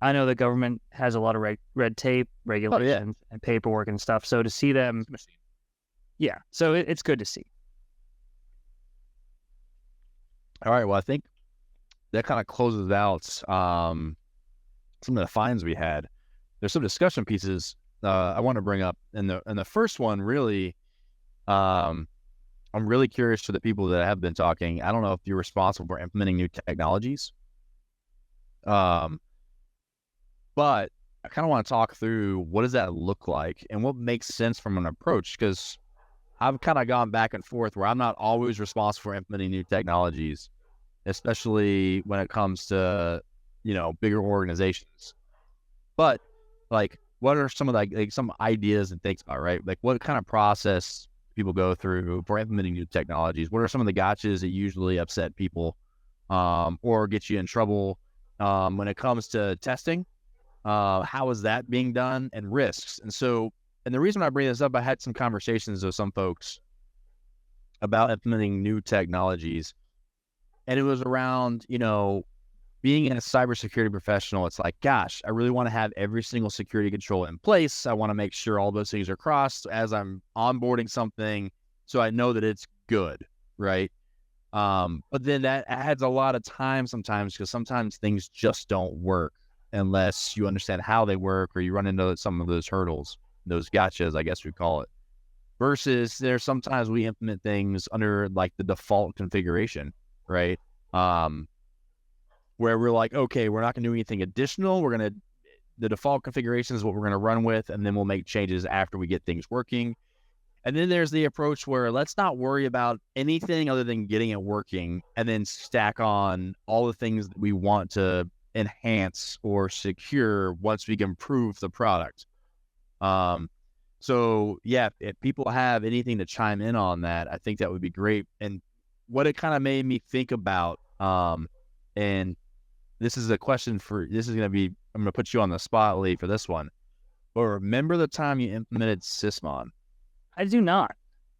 I know the government has a lot of red tape, regulations, and paperwork and stuff. So to see them, so it's good to see. All right, well, I think that kind of closes out some of the finds we had. There's some discussion pieces I want to bring up. And the first one, really, I'm really curious to the people that have been talking. I don't know if you're responsible for implementing new technologies. But I kind of want to talk through what does that look like and what makes sense from an approach, because I've kind of gone back and forth where I'm not always responsible for implementing new technologies, especially when it comes to, bigger organizations. But like, what are some of like some ideas and things about, right? Like, what kind of process people go through for implementing new technologies? What are some of the gotchas that usually upset people, or get you in trouble, when it comes to testing? How is that being done, and risks? And the reason I bring this up, I had some conversations with some folks about implementing new technologies, and it was around, being a cybersecurity professional. It's like, gosh, I really want to have every single security control in place. I want to make sure all those things are crossed as I'm onboarding something, so I know that it's good, right? But then that adds a lot of time sometimes, because sometimes things just don't work unless you understand how they work, or you run into some of those hurdles, those gotchas, I guess we call it. Versus there's sometimes we implement things under like the default configuration, right? Where we're like, okay, we're not going to do anything additional. The default configuration is what we're going to run with, and then we'll make changes after we get things working. And then there's the approach where let's not worry about anything other than getting it working, and then stack on all the things that we want to enhance or secure once we can prove the product. So yeah, if people have anything to chime in on that, I think that would be great. And what it kind of made me think about, and this is a question I'm going to put you on the spot, Lee, for this one. But remember the time you implemented Sysmon? I do not.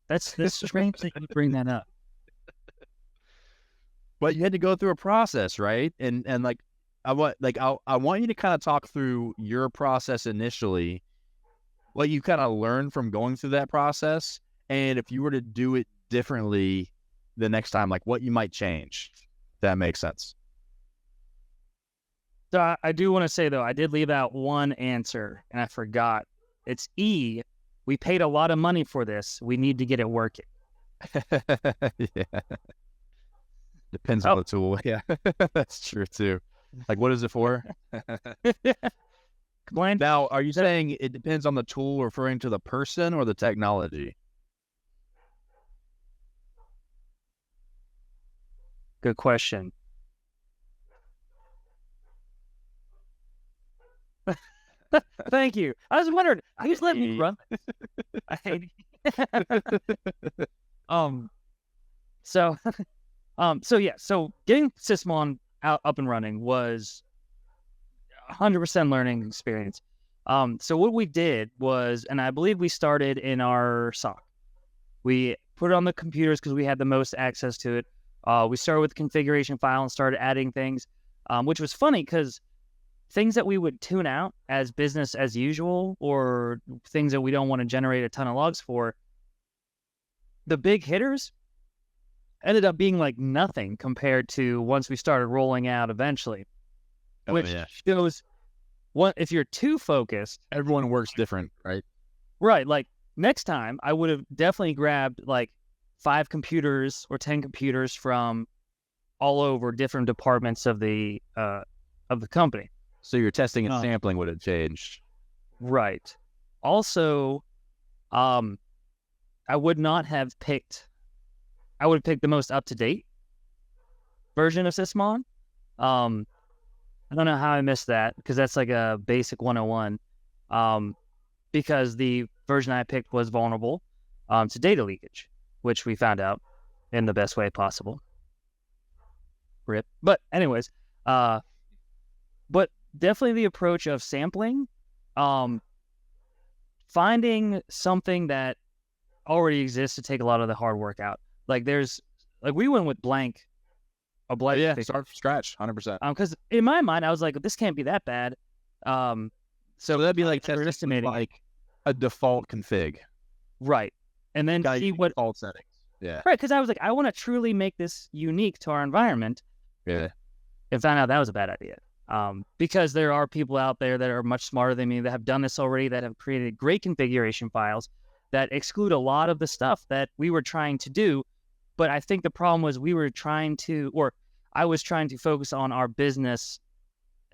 That's strange that you bring that up. But you had to go through a process, right? And like, I want you to kind of talk through your process initially, what you kind of learned from going through that process, and if you were to do it differently the next time, like what you might change. If that makes sense. So I do want to say, though, I did leave out one answer, and I forgot. It's E. We paid a lot of money for this. We need to get it working. Yeah. Depends on the tool. Yeah, that's true too. Like, what is it for? Complain. Now, are you saying it depends on the tool, referring to the person or the technology? Good question. Thank you. I was wondering. I just let me run. I hate it. So getting Sysmon up and running was 100% learning experience. So what we did was, and I believe we started in our SOC. We put it on the computers because we had the most access to it. We started with the configuration file and started adding things, which was funny because things that we would tune out as business as usual, or things that we don't want to generate a ton of logs for, the big hitters ended up being like nothing compared to once we started rolling out eventually. Which shows if you're too focused. Everyone works different, right? Right. Like next time, I would have definitely grabbed like 5 computers or 10 computers from all over different departments of the company. So your testing and sampling would have changed. Right. Also, I would have picked the most up-to-date version of Sysmon. I don't know how I missed that, because that's like a basic 101. Because the version I picked was vulnerable to data leakage, which we found out in the best way possible. RIP. But anyways, but definitely the approach of sampling, finding something that already exists to take a lot of the hard work out. Like we went with blank. Start from scratch, 100%. Because in my mind, I was like, this can't be that bad. So that'd be like testing like a default config, right? And then see what default settings. Yeah, right. Because I was like, I want to truly make this unique to our environment. Yeah, and found out that was a bad idea. Because there are people out there that are much smarter than me that have done this already, that have created great configuration files that exclude a lot of the stuff that we were trying to do. But I think the problem was I was trying to focus on our business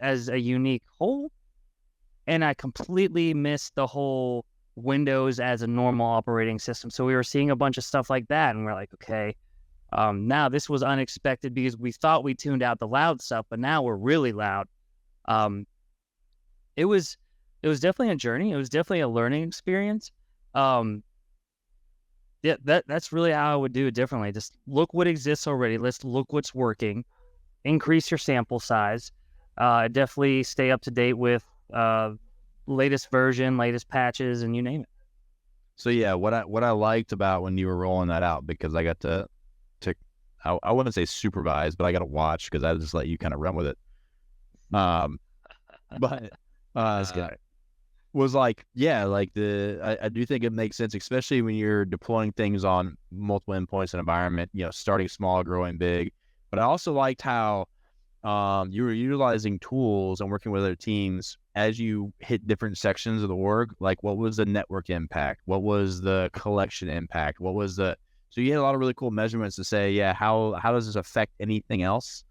as a unique whole, and I completely missed the whole Windows as a normal operating system. So we were seeing a bunch of stuff like that, and we're like, okay, now this was unexpected because we thought we tuned out the loud stuff, but now we're really loud. It was definitely a journey. It was definitely a learning experience. Yeah, that's really how I would do it differently. Just look what exists already. Let's look what's working. Increase your sample size. Definitely stay up to date with latest version, latest patches, and you name it. So yeah, what I liked about when you were rolling that out, because I got to I wouldn't say supervise, but I got to watch because I just let you kind of run with it. But That's good. was like, yeah, like I do think it makes sense, especially when you're deploying things on multiple endpoints and environment, starting small, growing big. But I also liked how you were utilizing tools and working with other teams as you hit different sections of the org. Like, what was the network impact? What was the collection impact? So you had a lot of really cool measurements to say, yeah, how does this affect anything else?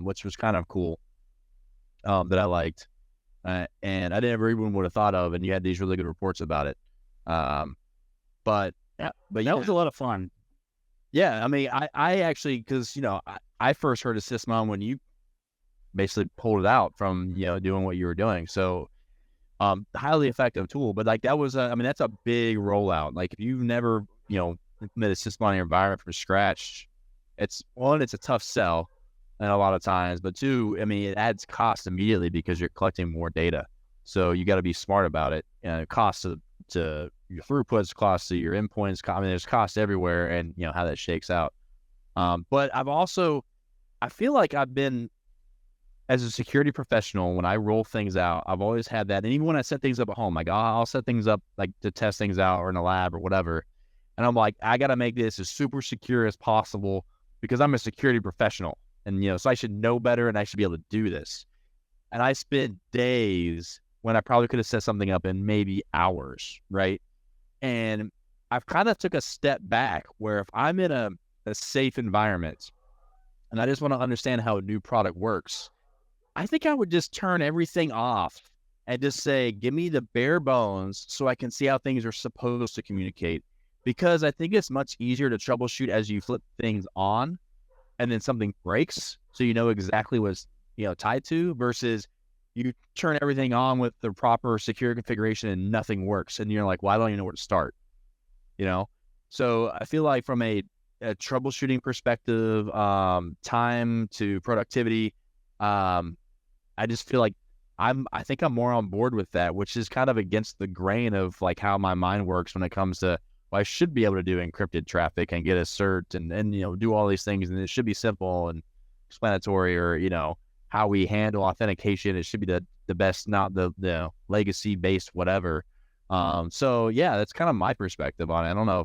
Which was kind of cool, that I liked. And I never even would have thought of, and you had these really good reports about it. But that was a lot of fun. Yeah, I mean, I actually, because I first heard of Sysmon when you basically pulled it out from doing what you were doing. So highly effective tool. But like that was that's a big rollout. Like if you've never implemented Sysmon in your environment from scratch, it's a tough sell. And a lot of times, but two, I mean, it adds cost immediately because you're collecting more data. So you got to be smart about it. And it costs to your throughputs, costs to your endpoints. I mean, there's cost everywhere, and how that shakes out. But I feel like I've been, as a security professional, when I roll things out, I've always had that. And even when I set things up at home, like I'll set things up like to test things out or in a lab or whatever. And I'm like, I got to make this as super secure as possible because I'm a security professional. And, so I should know better and I should be able to do this. And I spent days when I probably could have set something up in maybe hours, right? And I've kind of took a step back where if I'm in a safe environment and I just want to understand how a new product works, I think I would just turn everything off and just say, give me the bare bones so I can see how things are supposed to communicate. Because I think it's much easier to troubleshoot as you flip things on and then something breaks, so you know exactly what's tied to, versus you turn everything on with the proper secure configuration and nothing works, and you're like, well, I don't even know where to start. So I feel like from a troubleshooting perspective, time to productivity, I just feel like I think I'm more on board with that, which is kind of against the grain of like how my mind works when it comes to, well, I should be able to do encrypted traffic and get a cert and do all these things, and it should be simple and explanatory, or how we handle authentication. It should be the best, not the legacy based whatever. So yeah, that's kind of my perspective on it. I don't know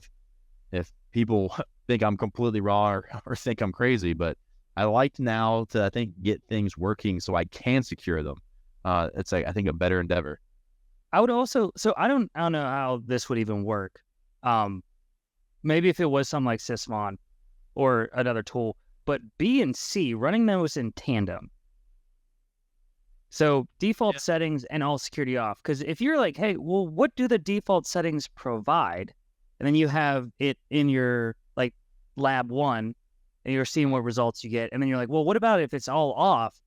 if people think I'm completely wrong or think I'm crazy, but I like now to, I think, get things working so I can secure them. It's like, I think, a better endeavor. I would also, so I don't know how this would even work. Maybe if it was something like Sysmon or another tool, but B and C, running those in tandem. So default settings and all security off. Because if you're like, hey, well, what do the default settings provide? And then you have it in your like lab one, and you're seeing what results you get. And then you're like, well, what about if it's all off?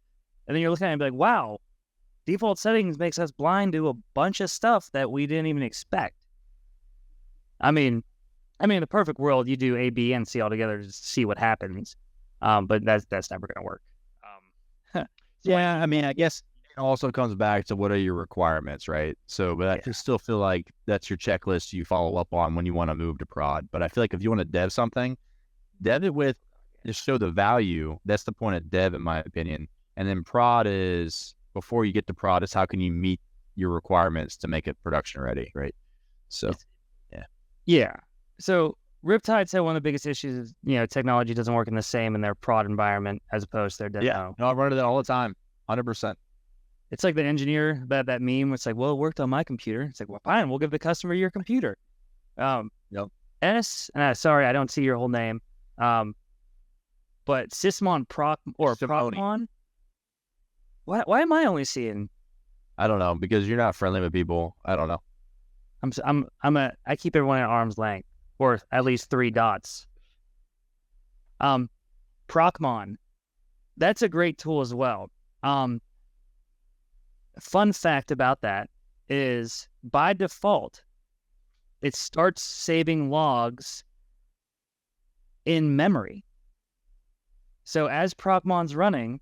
And then you're looking at it and be like, wow, default settings makes us blind to a bunch of stuff that we didn't even expect. I mean, in the perfect world, you do A, B, and C all together to see what happens. But that's never going to work. Yeah, I mean, I guess it also comes back to what are your requirements, right? So, but I still feel like that's your checklist you follow up on when you want to move to prod. But I feel like if you want to dev something, dev it with, just show the value. That's the point of dev, in my opinion. And then prod is, before you get to prod, is how can you meet your requirements to make it production ready, right? So, yeah. So Riptide said one of the biggest issues is, technology doesn't work in the same in their prod environment as opposed to their dev. Yeah, no, I run into that all the time, 100%. It's like the engineer, that meme, it's like, well, it worked on my computer. It's like, well, fine, we'll give the customer your computer. Yep. Sorry, I don't see your whole name. But Sysmon Procmon, Why am I only seeing? I don't know, because you're not friendly with people. I don't know. I keep everyone at arm's length, or at least 3 dots. Procmon, that's a great tool as well. Fun fact about that is, by default, it starts saving logs in memory. So as Procmon's running,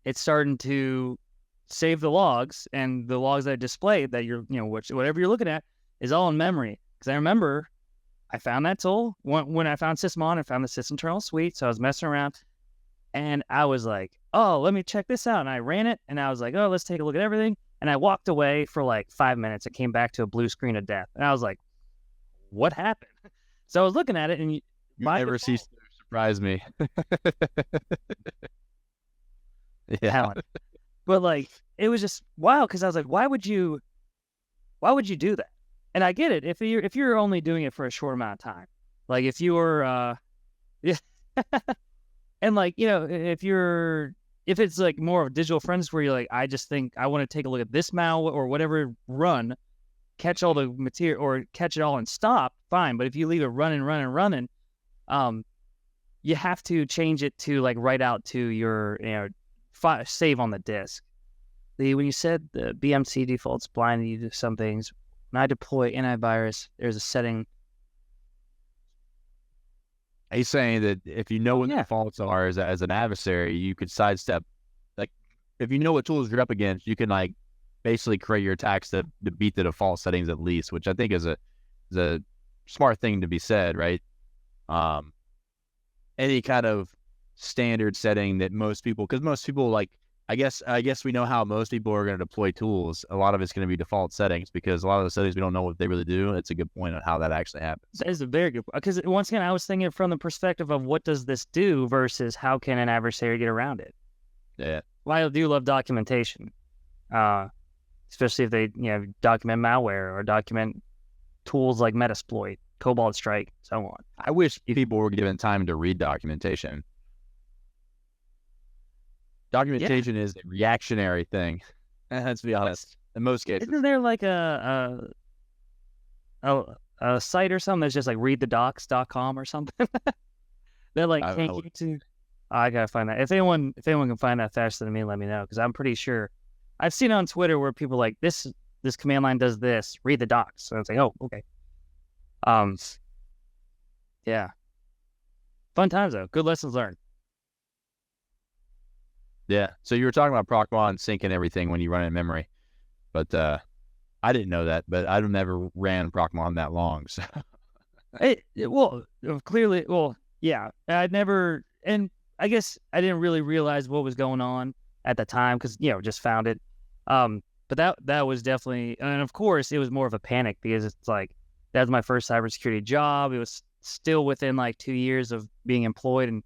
it's starting to save the logs, and the logs that are displayed that whatever you're looking at is all in memory. Because I remember I found that tool when I found Sysmon. I found the sysinternal suite, so I was messing around, and I was like, oh, let me check this out. And I ran it, and I was like, oh, let's take a look at everything. And I walked away for like 5 minutes. It came back to a blue screen of death. And I was like, what happened? So I was looking at it, and you never cease to surprise me. Yeah. Talent. But like, it was just wow, because I was like, why would you do that? And I get it if you're only doing it for a short amount of time. Like if you were yeah. And like, if it's like more of digital forensics where you're like, I just think I want to take a look at this malware or whatever run, catch all the material or catch it all and stop, fine. But if you leave it running, you have to change it to like write out to your save on the disk. When you said the BMC defaults blinded you to some things, when I deploy antivirus, there's a setting. He's saying that if you know what the defaults are as an adversary, you could sidestep. Like, if you know what tools you're up against, you can like basically create your attacks to beat the default settings at least, which I think is a smart thing to be said, right? Any kind of standard setting that most people like, I guess we know how most people are going to deploy tools. A lot of it's going to be default settings because a lot of the settings we don't know what they really do. It's a good point on how that actually happens. That is a very good point. Because once again, I was thinking from the perspective of what does this do versus how can an adversary get around it. Yeah. Well, I do love documentation, especially if they document malware or document tools like Metasploit, Cobalt Strike, so on. I wish people were given time to read documentation. Documentation is a reactionary thing. Let's be honest. In most cases, isn't there like a site or something that's just like readthedocs.com or something? They're like, can't you to? I gotta find that. If anyone can find that faster than me, let me know, because I'm pretty sure I've seen it on Twitter where people are like this command line does this. Read the docs. So it's like, oh, okay. Yeah. Fun times though. Good lessons learned. Yeah. So you were talking about Procmon syncing everything when you run it in memory, but I didn't know that. But I've never ran Procmon that long. So clearly, yeah. I'd never, and I guess I didn't really realize what was going on at the time because just found it. But that was definitely, and of course, it was more of a panic because it's like that was my first cybersecurity job. It was still within like 2 years of being employed, and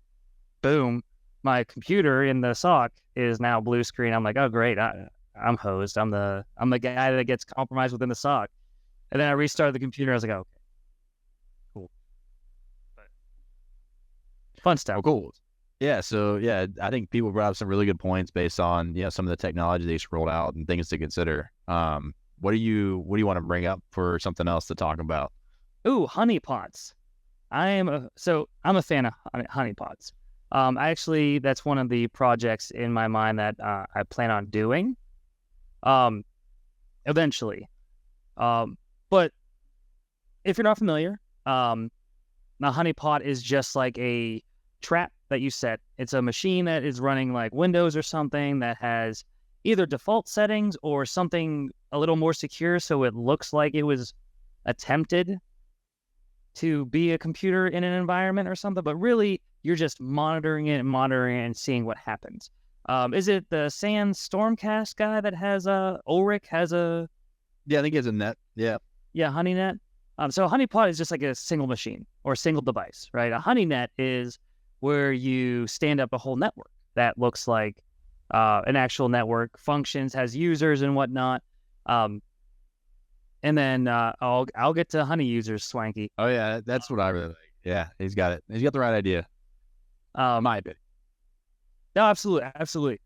boom. My computer in the SOC is now blue screen. I'm like, oh great, I'm hosed. I'm the guy that gets compromised within the SOC. And then I restarted the computer. I was like, oh, okay, cool. But fun stuff. Oh, cool. Yeah. So yeah, I think people brought up some really good points based on some of the technology they rolled out and things to consider. What do you want to bring up for something else to talk about? Ooh, honeypots. I'm a fan of honeypots. Actually, that's one of the projects in my mind that I plan on doing eventually. But if you're not familiar, a honeypot is just like a trap that you set. It's a machine that is running like Windows or something that has either default settings or something a little more secure so it looks like it was attempted to be a computer in an environment or something, but really you're just monitoring it and seeing what happens. Is it the Sans Stormcast guy that has Ulrich has a? Yeah, I think it's a net. Yeah. Yeah, HoneyNet. So a honeypot is just like a single machine or a single device, right? A HoneyNet is where you stand up a whole network that looks like an actual network, functions, has users and whatnot. And then I'll get to honey users, Swanky. Oh yeah, that's what I really like. Yeah, he's got it. He's got the right idea. My opinion. No, absolutely.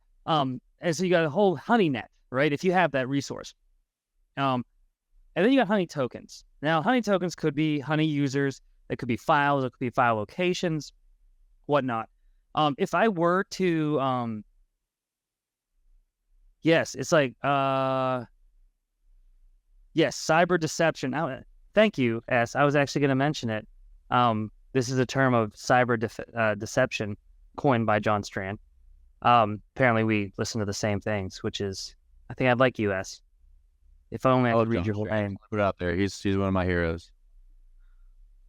and so you got a whole honey net, right? If you have that resource. And then you got honey tokens. Now, honey tokens could be honey users. It could be files. It could be file locations, whatnot. If I were to, yes, it's like, yes, cyber deception. Thank you, S. I was actually going to mention it. This is a term of cyber deception coined by John Strand. Apparently we listen to the same things, which is, I think I'd like you, S. If only I could read your whole name. Put it out there. He's one of my heroes.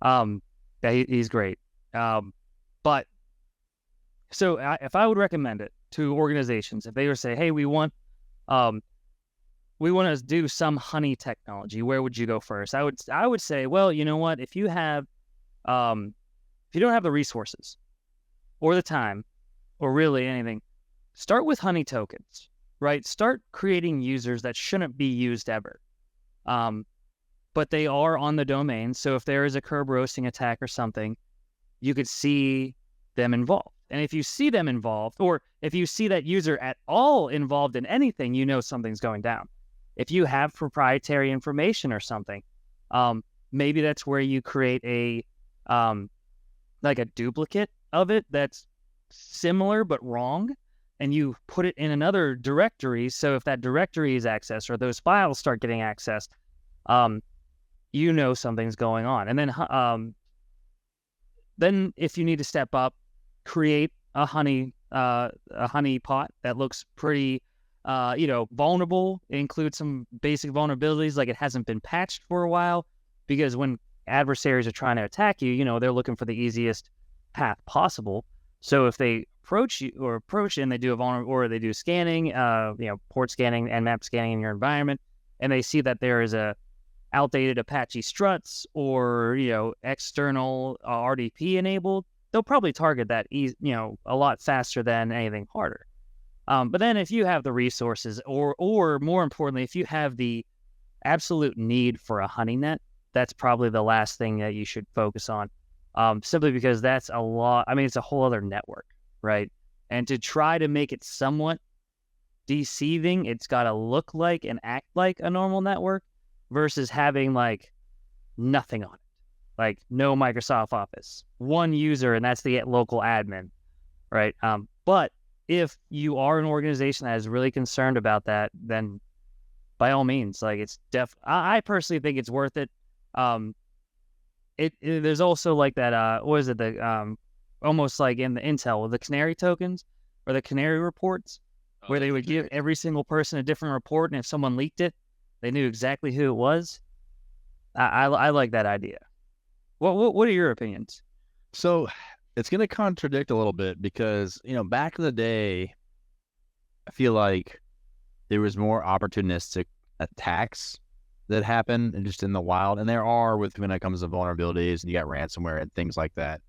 Yeah, he's great. But so if I would recommend it to organizations, if they were to say, hey, we want to do some honey technology, where would you go first? I would say, well, you know what? If you have, if you don't have the resources or the time or really anything, start with honey tokens, right? Start creating users that shouldn't be used ever. But they are on the domain. So if there is a curb roasting attack or something, you could see them involved. And if you see them involved, or if you see that user at all involved in anything, you know something's going down. If you have proprietary information or something, maybe that's where you create a like a duplicate of it that's similar but wrong, and you put it in another directory. So if that directory is accessed or those files start getting accessed, you know something's going on. And then if you need to step up, create a honey pot that looks pretty vulnerable. It includes some basic vulnerabilities, like it hasn't been patched for a while, because when adversaries are trying to attack you, they're looking for the easiest path possible. So if they approach you and they do a vulnerable, or they do scanning, port scanning and map scanning in your environment, and they see that there is a outdated Apache struts or external RDP enabled, they'll probably target that a lot faster than anything harder. But then if you have the resources, or more importantly, if you have the absolute need for a honey net, that's probably the last thing that you should focus on. Simply because that's a lot. I mean, it's a whole other network, right? And to try to make it somewhat deceiving, it's got to look like and act like a normal network versus having like nothing on it. Like no Microsoft Office, one user, and that's the local admin, right? But if you are an organization that is really concerned about that, then by all means, like it's I personally think it's worth it. There's also like that, what is it? The almost like in the Intel with the Canary tokens or the Canary reports, where they would give every single person a different report, and if someone leaked it, they knew exactly who it was. I like that idea. What are your opinions? So it's going to contradict a little bit because, back in the day, I feel like there was more opportunistic attacks that happen and just in the wild. And there are when it comes to vulnerabilities, and you got ransomware and things like that.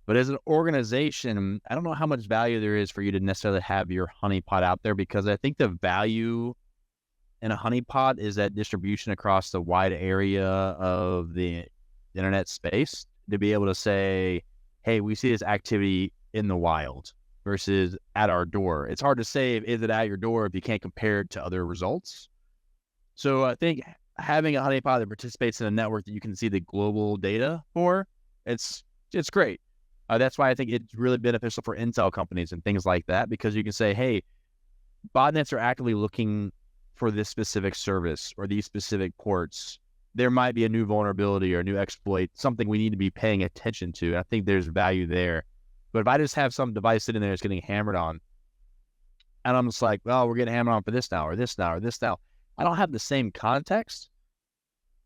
But as an organization, I don't know how much value there is for you to necessarily have your honeypot out there, because I think the value in a honeypot is that distribution across the wide area of the internet space, to be able to say, hey, we see this activity in the wild versus at our door. It's hard to say, is it at your door if you can't compare it to other results. So I think having a honeypot that participates in a network that you can see the global data for, it's great. That's why I think it's really beneficial for intel companies and things like that, because you can say, hey, botnets are actively looking for this specific service or these specific ports. There might be a new vulnerability or a new exploit, something we need to be paying attention to. I think there's value there. But if I just have some device sitting there that's getting hammered on, and I'm just like, well, we're getting hammered on for this now, or this now, or this now, I don't have the same context.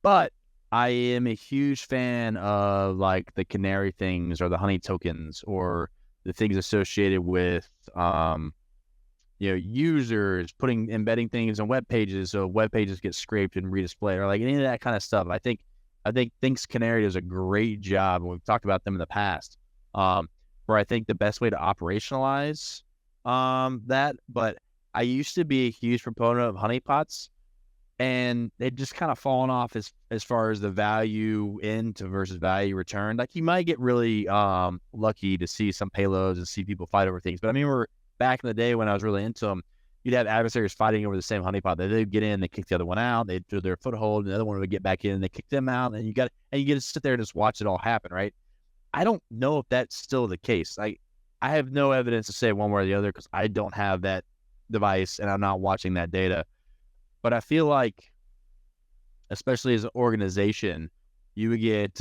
But I am a huge fan of like the Canary things or the honey tokens or the things associated with users embedding things on web pages, so web pages get scraped and redisplayed, or like any of that kind of stuff. I think Canary does a great job, and we've talked about them in the past, where I think the best way to operationalize that. But I used to be a huge proponent of honeypots, and they've just kind of fallen off as far as the value into versus value return. Like you might get really lucky to see some payloads and see people fight over things, but I mean, back in the day when I was really into them, you'd have adversaries fighting over the same honeypot. They'd get in, they kick the other one out, they'd do their foothold, and the other one would get back in, and they kick them out, and you get to sit there and just watch it all happen, right? I don't know if that's still the case. I have no evidence to say one way or the other because I don't have that device and I'm not watching that data. But I feel like, especially as an organization, you would get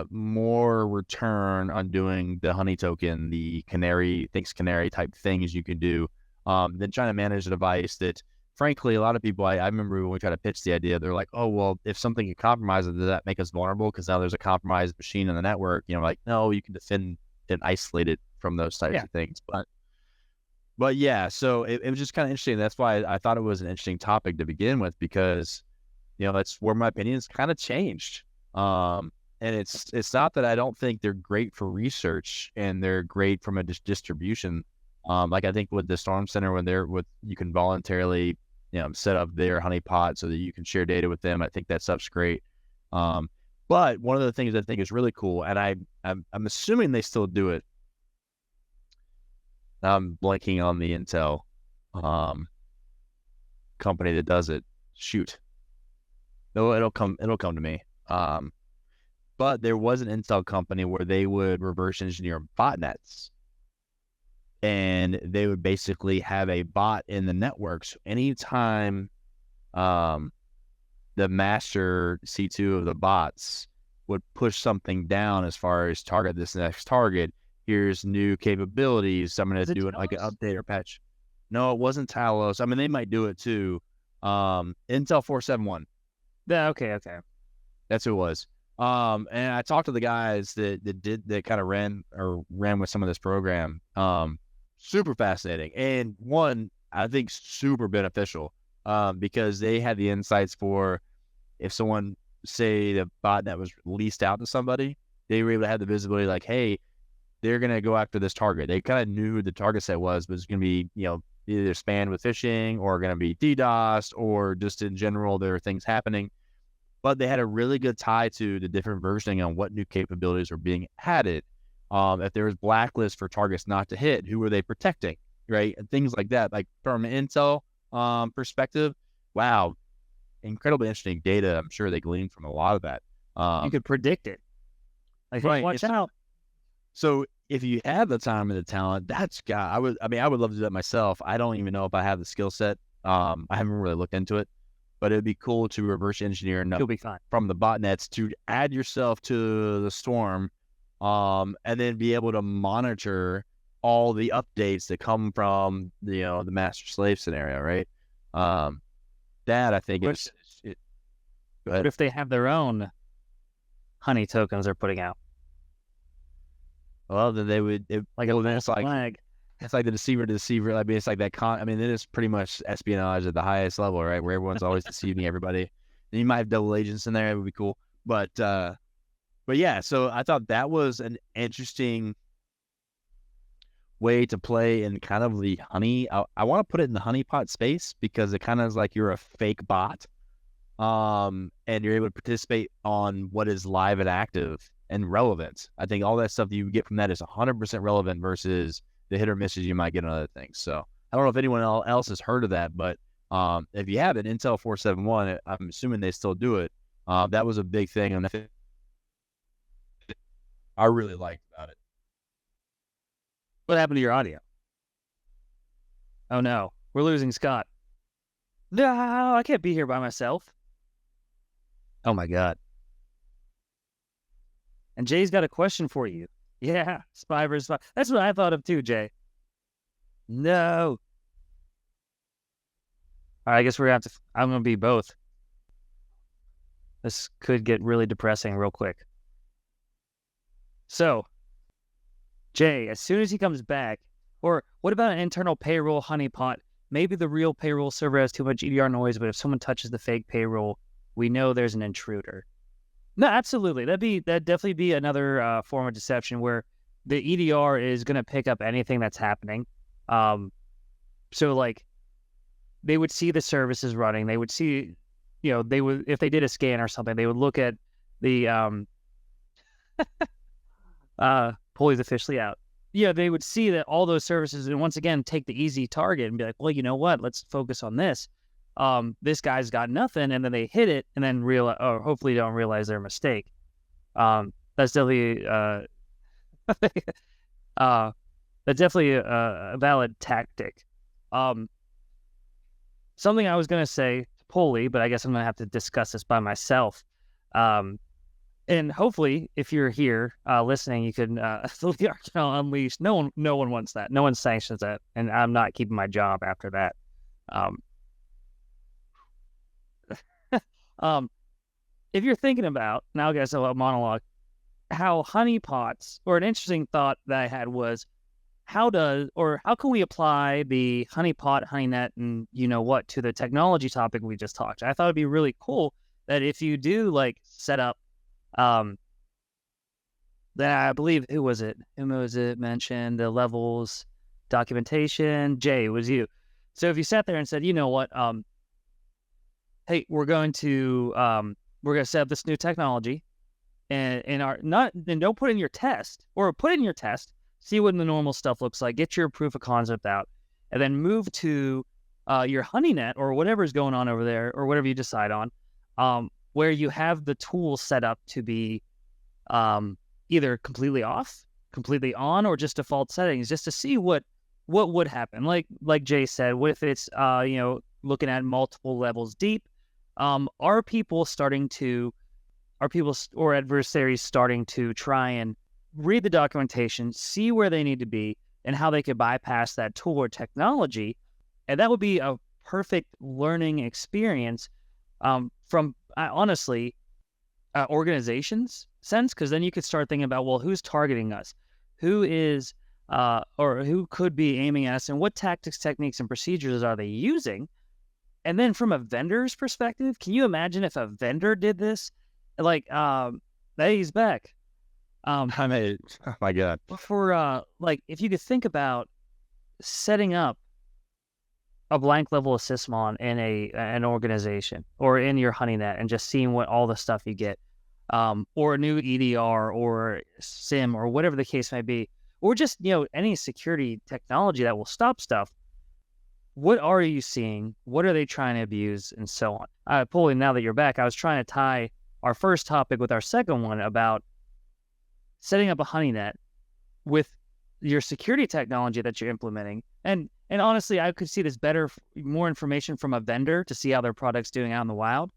more return on doing the honey token, the Canary, thanks Canary type things you can do than trying to manage a device that, frankly, a lot of people, I remember when we tried to pitch the idea, they're like, oh, well, if something get compromised, does that make us vulnerable? Because now there's a compromised machine in the network. Like, no, you can defend and isolate it from those types of things. But yeah, so it was just kind of interesting. That's why I thought it was an interesting topic to begin with, because, that's where my opinions kind of changed. And it's not that I don't think they're great for research and they're great from a distribution. Like I think with the Storm Center, you can voluntarily, set up their honeypot so that you can share data with them. I think that stuff's great. But one of the things I think is really cool, and I'm assuming they still do it. I'm blanking on the Intel company that does it. Shoot. No, it'll come to me. But there was an Intel company where they would reverse engineer botnets. And they would basically have a bot in the network. So anytime the master C2 of the bots would push something down as far as target this next target, here's new capabilities. I'm going to do it like an update or patch. No, it wasn't Talos. I mean, they might do it too. Intel 471. Yeah, okay. That's who it was. And I talked to the guys that kind of ran with some of this program. Super fascinating. And one, I think super beneficial, because they had the insights for if someone, say the botnet was leased out to somebody, they were able to have the visibility like, hey, they're going to go after this target. They kind of knew who the target set was, but it's going to be, either spammed with phishing or going to be DDoSed, or just in general, there are things happening. But they had a really good tie to the different versioning on what new capabilities are being added. If there was blacklist for targets not to hit, who were they protecting, right? And things like that. Like from an Intel perspective, wow, incredibly interesting data. I'm sure they gleaned from a lot of that. You could predict it. Like, right. Hey, watch out. So if you have the time and the talent, I would love to do that myself. I don't even know if I have the skill set. I haven't really looked into it. But it'd be cool to reverse engineer enough from the botnets to add yourself to the storm, and then be able to monitor all the updates that come from the master slave scenario, right? That I think is. What if they have their own honey tokens they're putting out? Well, then they would flag. It's like the deceiver. I mean, it's like that. It is pretty much espionage at the highest level, right? Where everyone's always deceiving everybody. And you might have double agents in there. It would be cool. But yeah. So I thought that was an interesting way to play in kind of the honey. I want to put it in the honeypot space because it kind of is like you're a fake bot, and you're able to participate on what is live and active and relevant. I think all that stuff that you get from that is 100% relevant versus the hit or misses you might get on other things. So I don't know if anyone else has heard of that, but if you have it, Intel 471, I'm assuming they still do it. That was a big thing, and I really liked about it. What happened to your audio? Oh no, we're losing Scott. No, I can't be here by myself. Oh my God. And Jay's got a question for you. Yeah, spy versus spy. That's what I thought of too, Jay. No. All right, I guess I'm going to be both. This could get really depressing real quick. So, Jay, as soon as he comes back, or what about an internal payroll honeypot? Maybe the real payroll server has too much EDR noise, but if someone touches the fake payroll, we know there's an intruder. No, absolutely. That'd definitely be another form of deception where the EDR is going to pick up anything that's happening. So like they would see the services running. They would see, they would, if they did a scan or something, they would look at the Pulley's officially out. they would see that all those services, and once again, take the easy target and be like, well, you know what? Let's focus on this. This guy's got nothing, and then they hit it, and then realize, or hopefully don't realize their mistake. That's definitely that's definitely a valid tactic. Something I was going to say to Polly, but I guess I'm going to have to discuss this by myself. And hopefully, if you're here listening, you can the Arsenal Unleashed. No one wants that. No one sanctions that, and I'm not keeping my job after that. If you're thinking about, now I guess a monologue, how honeypots, or an interesting thought that I had was, how can we apply the honeypot, honeynet, and you know what to the technology topic we just talked? I thought it'd be really cool that if you do like set up, then I believe who was it mentioned the levels documentation. Jay, it was you. So if you sat there and said, you know what, hey, we're going to set up this new technology, and don't put in your test, or put in your test, see what the normal stuff looks like, get your proof of concept out, and then move to your honeynet or whatever's going on over there, or whatever you decide on, where you have the tools set up to be either completely off, completely on, or just default settings, just to see what would happen. Like Jay said, what if it's looking at multiple levels deep? Are people or adversaries starting to try and read the documentation, see where they need to be, and how they could bypass that tool or technology? And that would be a perfect learning experience from honestly organizations sense, because then you could start thinking about, well, who's targeting us, who is or who could be aiming at us, and what tactics, techniques, and procedures are they using? And then from a vendor's perspective, can you imagine if a vendor did this? Like, hey, he's back. Oh my God. For if you could think about setting up a blank level of Sysmon in an organization or in your honeynet, and just seeing what all the stuff you get, or a new EDR or SIM or whatever the case may be, or just any security technology that will stop stuff. What are you seeing? What are they trying to abuse, and so on? Polly, now that you're back, I was trying to tie our first topic with our second one about setting up a honeynet with your security technology that you're implementing. And honestly, I could see this better, more information from a vendor to see how their product's doing out in the wild.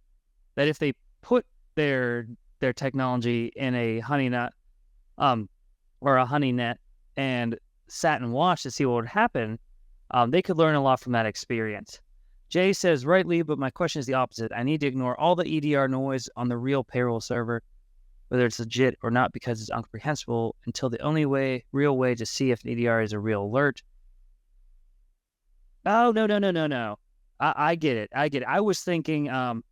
That if they put their technology in a honeynet, or a honeynet, and sat and watched to see what would happen, they could learn a lot from that experience. Jay says, rightly, but my question is the opposite. I need to ignore all the EDR noise on the real payroll server, whether it's legit or not, because it's incomprehensible, until the only real way to see if an EDR is a real alert. Oh, no. I get it. I was thinking, trying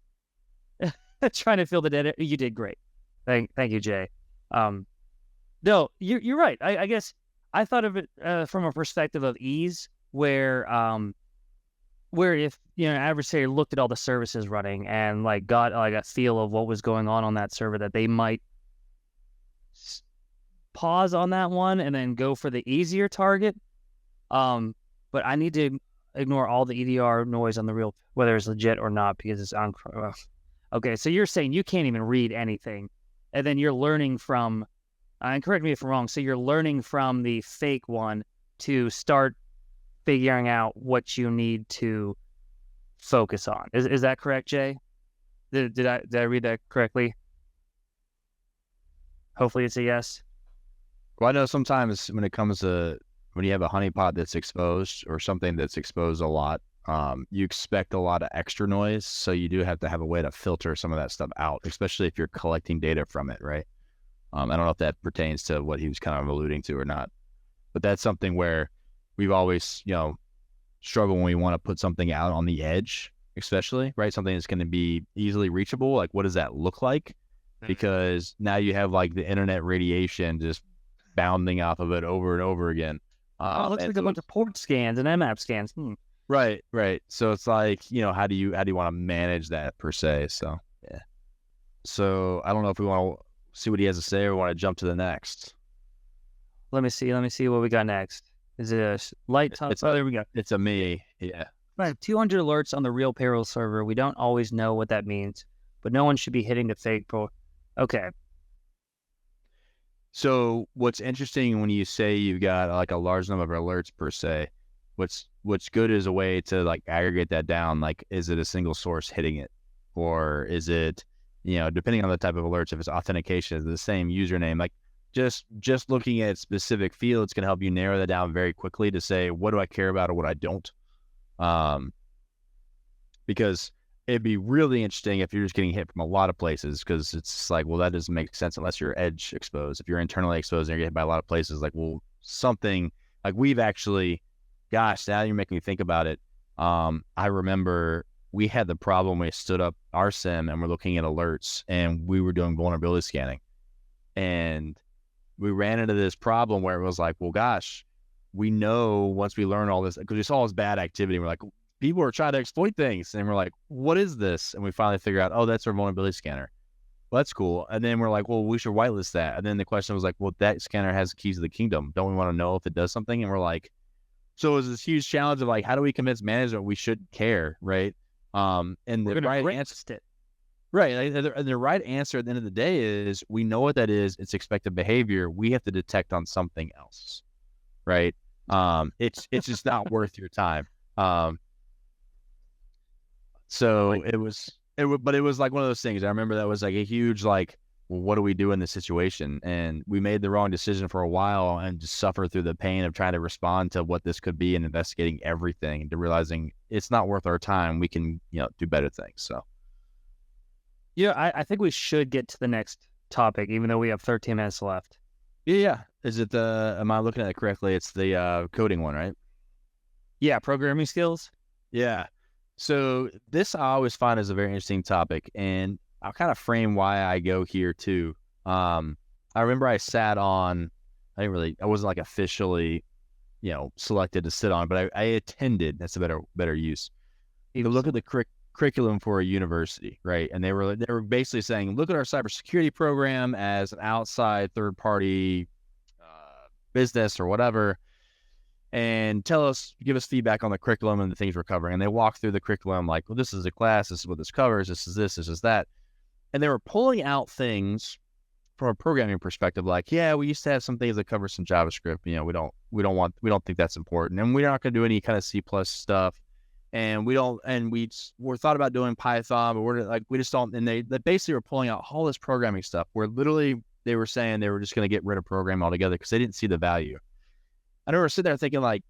to fill the dead. You did great. Thank you, Jay. No, you're right. I guess I thought of it from a perspective of ease, where if an adversary looked at all the services running and got a feel of what was going on that server, that they might pause on that one and then go for the easier target. But I need to ignore all the EDR noise on the real, whether it's legit or not, because it's on. Okay, so you're saying you can't even read anything, and then you're learning from, and correct me if I'm wrong, so you're learning from the fake one to start figuring out what you need to focus on. Is that correct, Jay? Did I read that correctly? Hopefully it's a yes. Well, I know sometimes when it comes to when you have a honeypot that's exposed, or something that's exposed a lot, you expect a lot of extra noise. So you do have to have a way to filter some of that stuff out, especially if you're collecting data from it, right? I don't know if that pertains to what he was kind of alluding to or not, but that's something where we've always, struggle when we want to put something out on the edge, especially, right? Something that's going to be easily reachable. Like, what does that look like? Because now you have the internet radiation just bounding off of it over and over again. It looks like a bunch of port scans and MAP scans. Right. So it's how do you want to manage that per se? So yeah. So I don't know if we want to see what he has to say, or want to jump to the next. Let me see what we got next. Is it a light top? It's Oh, there we go. It's a me. Yeah. I have 200 alerts on the real payroll server. We don't always know what that means, but no one should be hitting the fake pro. Okay. So what's interesting when you say you've got like a large number of alerts per se, what's good is a way to like aggregate that down. Like, is it a single source hitting it? Or is it, depending on the type of alerts, if it's authentication, is it the same username? Like just looking at specific fields can help you narrow that down very quickly to say, what do I care about or what I don't? Because it'd be really interesting if you're just getting hit from a lot of places, because it's like, well, that doesn't make sense unless you're edge exposed. If you're internally exposed and you're getting hit by a lot of places, like, well, something like we've actually, gosh, now you're making me think about it. I remember we had the problem, we stood up our SIM and we're looking at alerts and we were doing vulnerability scanning. And we ran into this problem where it was like, well, gosh, we know once we learn all this, because we saw this bad activity, we're like, people are trying to exploit things. And we're like, what is this? And we finally figure out, oh, that's our vulnerability scanner. Well, that's cool. And then we're like, well, we should whitelist that. And then the question was like, well, that scanner has the keys to the kingdom. Don't we want to know if it does something? And we're like, so it was this huge challenge of like, how do we convince management we should care, right? And the right answer, right? And the right answer at the end of the day is, we know what that is. It's expected behavior. We have to detect on something else, right? It's just not worth your time. So it was like one of those things. I remember that was like a huge, like, well, what do we do in this situation? And we made the wrong decision for a while and just suffered through the pain of trying to respond to what this could be and investigating everything and to realizing it's not worth our time. We can, do better things. So. Yeah, I think we should get to the next topic, even though we have 13 minutes left. Yeah. Is it am I looking at it correctly? It's the coding one, right? Yeah. Programming skills. Yeah. So this I always find is a very interesting topic, and I'll kind of frame why I go here too. I remember I sat on, I wasn't like officially, selected to sit on, but I attended. That's a better use. You look at the curriculum for a university, right? And they were basically saying, look at our cybersecurity program as an outside third party business or whatever, and give us feedback on the curriculum and the things we're covering. And they walk through the curriculum like, well, this is a class, this is what this covers, this is that. And they were pulling out things from a programming perspective, like, yeah, we used to have some things that cover some JavaScript. We don't think that's important. And we're not going to do any kind of C+ stuff. And we're thought about doing Python, but we just don't. And they basically were pulling out all this programming stuff where literally they were saying they were just going to get rid of programming altogether because they didn't see the value. I remember sitting there thinking, like,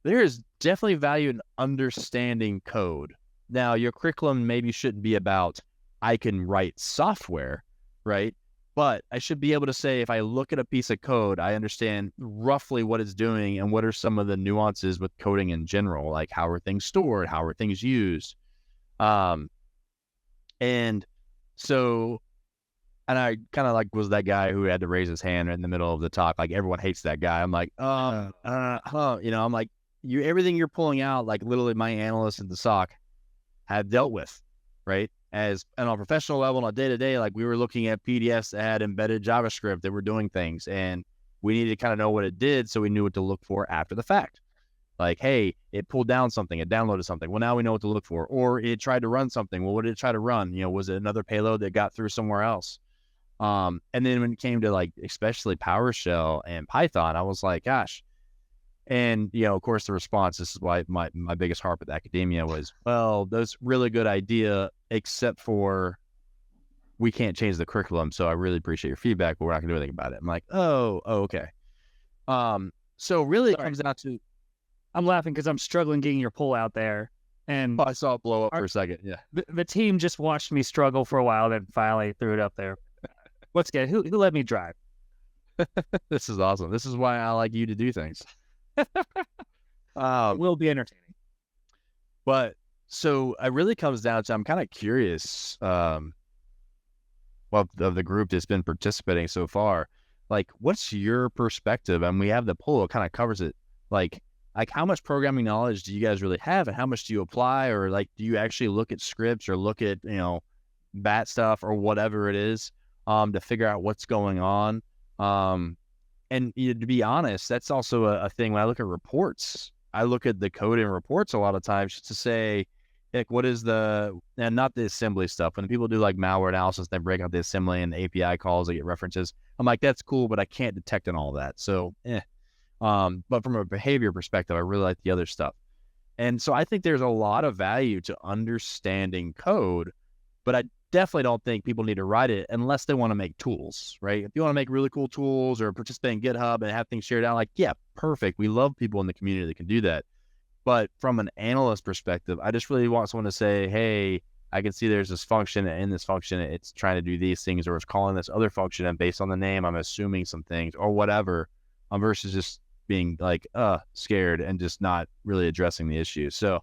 there is definitely value in understanding code. Now, your curriculum maybe shouldn't be about, I can write software, right? But I should be able to say, if I look at a piece of code, I understand roughly what it's doing and what are some of the nuances with coding in general, like how are things stored, how are things used. And I kind of like was that guy who had to raise his hand in the middle of the talk. Like, everyone hates that guy. I'm like, I'm like, everything you're pulling out, like literally my analysts in the SOC have dealt with, right? And on a professional level, on a day-to-day, like we were looking at PDFs that had embedded JavaScript that were doing things, and we needed to kind of know what it did so we knew what to look for after the fact. Like, hey, it pulled down something, it downloaded something. Well, now we know what to look for. Or it tried to run something. Well, what did it try to run? Was it another payload that got through somewhere else? And then when it came to like, especially PowerShell and Python, I was like, gosh. And, of course, the response, this is why my biggest harp with academia was, well, that's really good idea, except for we can't change the curriculum. So I really appreciate your feedback, but we're not going to do anything about it. I'm like, oh, okay. So really it comes down to. I'm laughing because I'm struggling getting your pull out there. And I saw it blow up for a second. Yeah. The team just watched me struggle for a while, then finally threw it up there. What's good? Who let me drive? This is awesome. This is why I like you to do things. Will be entertaining. But so it really comes down to, I'm kind of curious, of the group that's been participating so far, like, what's your perspective? And we have the poll, it kind of covers it. Like how much programming knowledge do you guys really have, and how much do you apply? Or like, do you actually look at scripts or look at, bat stuff or whatever it is, to figure out what's going on? And to be honest, that's also a thing when I look at reports. I look at the code in reports a lot of times just to say, like, what is and not the assembly stuff. When people do like malware analysis, they break out the assembly and the API calls, they get references. I'm like, that's cool, but I can't detect on all that. So, but from a behavior perspective, I really like the other stuff. And so I think there's a lot of value to understanding code, but I definitely don't think people need to write it unless they want to make tools, right? If you want to make really cool tools or participate in GitHub and have things shared out, like, yeah, perfect. We love people in the community that can do that. But from an analyst perspective, I just really want someone to say, hey, I can see there's this function, and in this function, it's trying to do these things, or it's calling this other function, and based on the name, I'm assuming some things or whatever, versus just being like, scared and just not really addressing the issue. So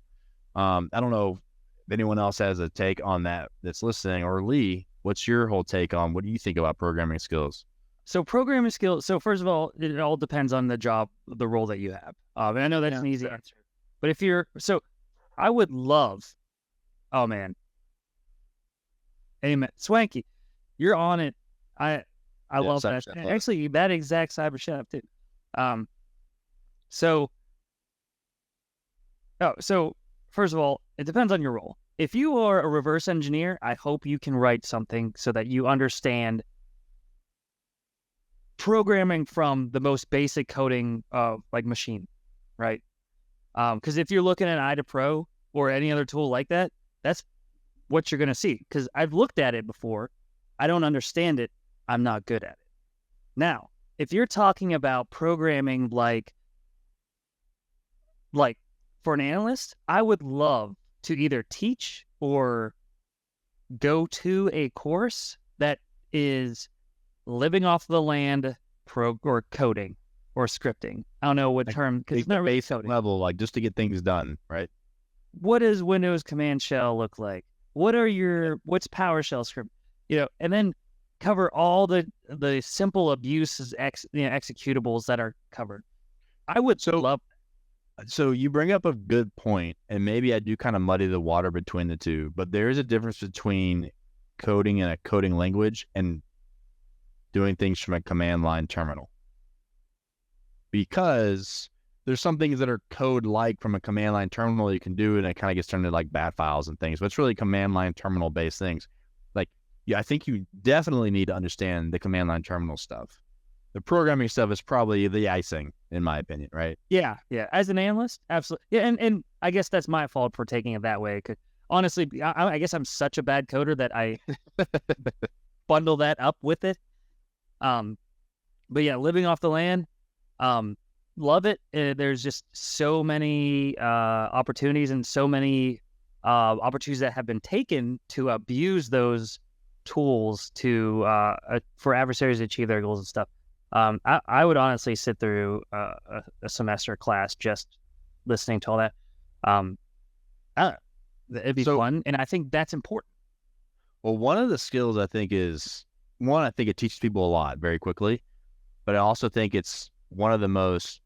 I don't know if anyone else has a take on that that's listening, or Lee, what's your whole take on, what do you think about programming skills? So programming skills. So first of all, it all depends on the role that you have. And I know that's an easy answer. But if I would love, oh man, amen, Swanky, you're on it. I love that. Actually, that exact cyber chef too. So first of all, it depends on your role. If you are a reverse engineer, I hope you can write something so that you understand programming from the most basic coding of like machine, right? Because if you're looking at IDA Pro or any other tool like that, that's what you're going to see. Because I've looked at it before. I don't understand it. I'm not good at it. Now, if you're talking about programming like for an analyst, I would love to either teach or go to a course that is living off the land or coding or scripting. I don't know what term, because it's not really coding. Level, like just to get things done, right? What does Windows Command Shell look like? What's PowerShell script? And then cover all the simple abuses, executables that are covered. I would love. So you bring up a good point, and maybe I do kind of muddy the water between the two, but there is a difference between coding in a coding language and doing things from a command line terminal. Because there's some things that are code-like from a command line terminal you can do, and it kind of gets turned into like bat files and things, but it's really command line terminal-based things. Like, yeah, I think you definitely need to understand the command line terminal stuff. The programming stuff is probably the icing, in my opinion, right? Yeah. As an analyst, absolutely. Yeah, and I guess that's my fault for taking it that way. Cause honestly, I guess I'm such a bad coder that I bundle that up with it. But yeah, living off the land, love it. There's just so many opportunities and so many opportunities that have been taken to abuse those tools for adversaries to achieve their goals and stuff. I would honestly sit through a semester class just listening to all that. It'd be fun, and I think that's important. Well, one of the skills I think is, I think it teaches people a lot very quickly, but I also think it's one of the most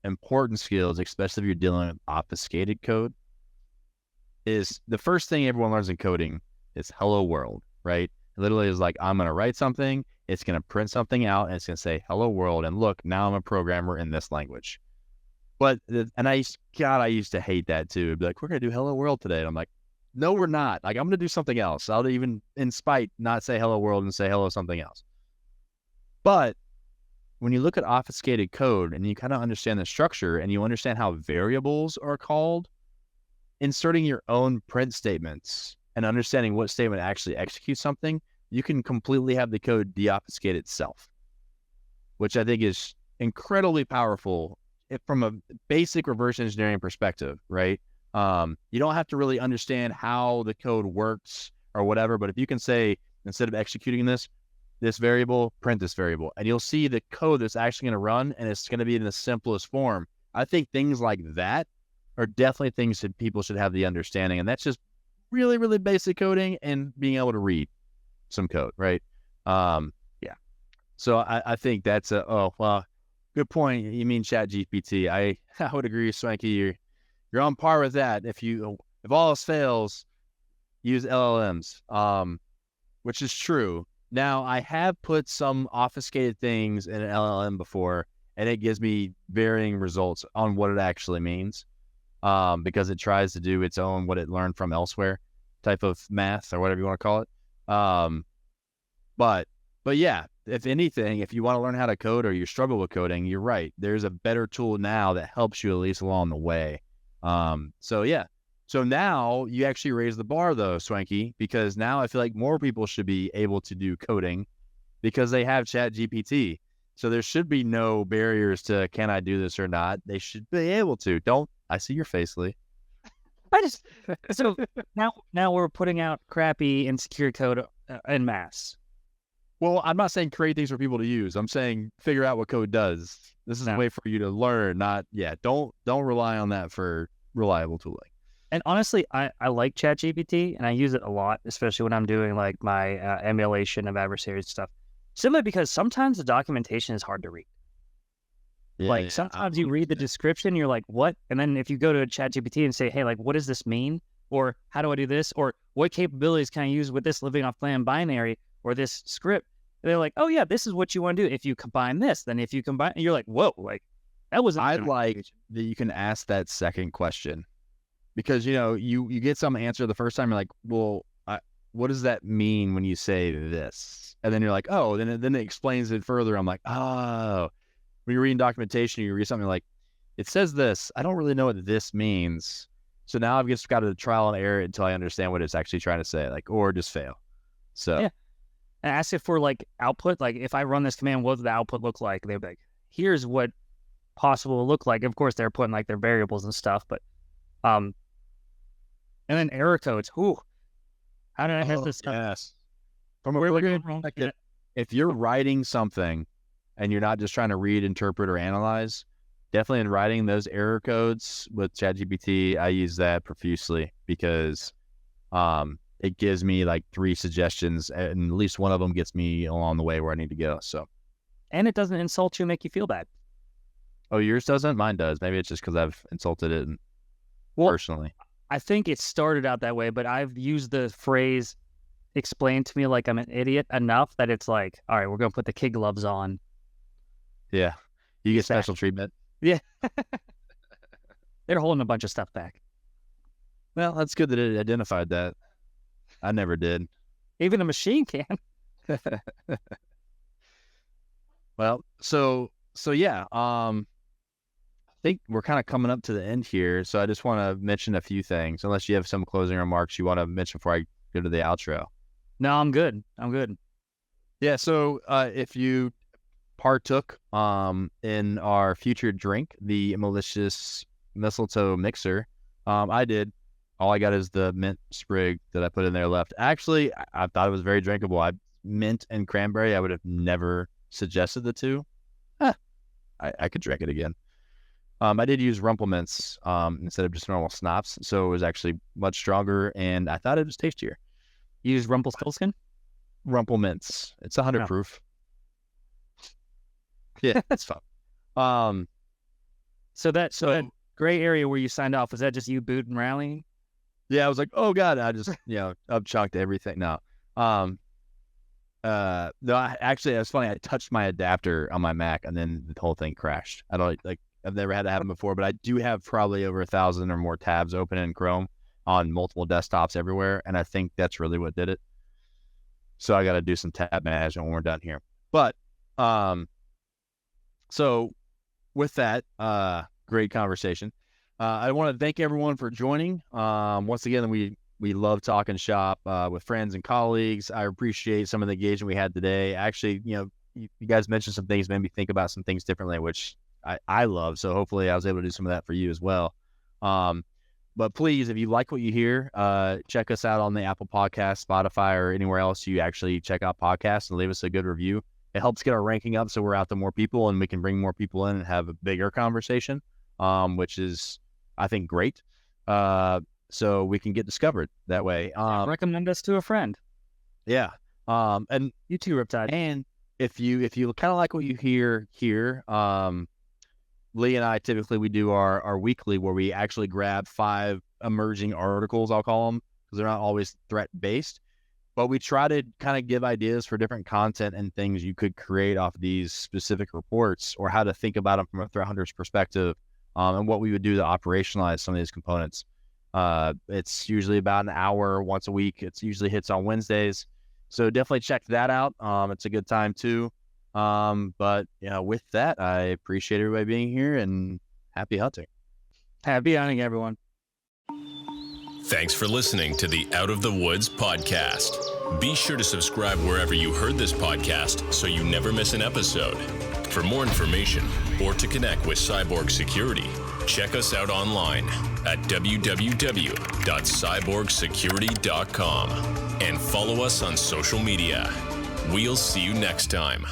important skills, especially if you're dealing with obfuscated code, is the first thing everyone learns in coding is hello world, right? It literally is like, I'm going to write something, it's going to print something out, and it's going to say hello world, and look, now I'm a programmer in this language. But, and I used to hate that too. It'd be like, we're going to do hello world today. And I'm like, no, we're not. Like, I'm going to do something else. I'll even, in spite, not say hello world and say hello something else. But when you look at obfuscated code and you kind of understand the structure and you understand how variables are called, inserting your own print statements and understanding what statement actually executes something, you can completely have the code deobfuscate itself, which I think is incredibly powerful from a basic reverse engineering perspective, right? You don't have to really understand how the code works or whatever, but if you can say, instead of executing this variable, print this variable, and you'll see the code that's actually going to run, and it's going to be in the simplest form. I think things like that are definitely things that people should have the understanding, and that's just really, really basic coding and being able to read some code, right? Yeah. So I think that's good point. You mean ChatGPT. I would agree, Swanky. You're on par with that. If all else fails, use LLMs, which is true. Now, I have put some obfuscated things in an LLM before, and it gives me varying results on what it actually means, because it tries to do its own what it learned from elsewhere type of math or whatever you want to call it. But yeah, if anything, if you want to learn how to code or you struggle with coding, you're right. There's a better tool now that helps you at least along the way. So yeah. So now you actually raise the bar though, Swanky, because now I feel like more people should be able to do coding because they have ChatGPT. So there should be no barriers to can I do this or not. They should be able to. Don't I see your face, Lee? So now we're putting out crappy insecure code en masse. Well, I'm not saying create things for people to use. I'm saying figure out what code does. This is a way for you to learn, not don't rely on that for reliable tooling. And honestly, I like ChatGPT and I use it a lot, especially when I'm doing like my emulation of adversary stuff. Simply because sometimes the documentation is hard to read. Yeah, sometimes you read the description, you're like, what? And then if you go to a ChatGPT and say, hey, like, what does this mean? Or how do I do this? Or what capabilities can I use with this living off plan binary or this script? And they're like, oh yeah, this is what you want to do. If you combine this, then if you combine, and you're like, whoa, like that was. I like that you can ask that second question. Because, you get some answer the first time, you're like, well, what does that mean when you say this? And then you're like, oh, then it explains it further. I'm like, oh, when you're reading documentation, you read something like, it says this. I don't really know what this means. So now I've just got to trial and error until I understand what it's actually trying to say, like, or just fail. So yeah. And ask it for like output. Like if I run this command, what does the output look like? They're like, here's what possible will look like. Of course, they're putting like their variables and stuff, but and then error codes. Ooh, how did I have this? Yes. If you're writing something and you're not just trying to read, interpret, or analyze, definitely in writing those error codes with ChatGPT, I use that profusely because it gives me like 3 suggestions, and at least one of them gets me along the way where I need to go. So, and it doesn't insult you, make you feel bad. Oh, yours doesn't? Mine does. Maybe it's just because I've insulted it personally. I think it started out that way, but I've used the phrase explain to me like I'm an idiot enough that it's like, all right, we're going to put the kid gloves on. Yeah. You get special treatment. Yeah. They're holding a bunch of stuff back. Well, that's good that it identified that. I never did. Even a machine can. Well, so yeah, I think we're kind of coming up to the end here, so I just want to mention a few things, unless you have some closing remarks you want to mention before I go to the outro. No, I'm good. Yeah, so if you partook in our future drink, the Malicious Mistletoe Mixer, I did. All I got is the mint sprig that I put in there left. Actually, I thought it was very drinkable. Mint and cranberry, I would have never suggested the two. I could drink it again. I did use Rumplemints instead of just normal Snops, so it was actually much stronger, and I thought it was tastier. You use Rumpelstiltskin? Rumplemints. It's 100 proof. Yeah, it's fun. So that gray area where you signed off, was that just you booting and rallying? Yeah, I was like, oh god, I just up chunked everything. No, actually, it was funny. I touched my adapter on my Mac, and then the whole thing crashed. I've never had that happen before, but I do have probably over 1,000 or more tabs open in Chrome on multiple desktops everywhere, and I think that's really what did it. So I got to do some tab management when we're done here. But so with that, great conversation. I want to thank everyone for joining. Once again, we love talking shop with friends and colleagues. I appreciate some of the engagement we had today. Actually, you guys mentioned some things, made me think about some things differently, which I love. So hopefully I was able to do some of that for you as well. But please, if you like what you hear, check us out on the Apple Podcast, Spotify, or anywhere else you actually check out podcasts, and leave us a good review. It helps get our ranking up so we're out to more people and we can bring more people in and have a bigger conversation, which is, I think, great. So we can get discovered that way. Recommend us to a friend. Yeah. And you too, Riptide. And if you kind of like what you hear here, Lee and I typically we do our weekly where we actually grab 5 emerging articles, I'll call them, because they're not always threat based. But we try to kind of give ideas for different content and things you could create off these specific reports, or how to think about them from a threat hunter's perspective, and what we would do to operationalize some of these components. It's usually about an hour once a week. It usually hits on Wednesdays. So definitely check that out. It's a good time too. But with that, I appreciate everybody being here, and happy hunting. Happy hunting, everyone. Thanks for listening to the Out of the Woods podcast. Be sure to subscribe wherever you heard this podcast so you never miss an episode. For more information or to connect with Cyborg Security, check us out online at www.cyborgsecurity.com and follow us on social media. We'll see you next time.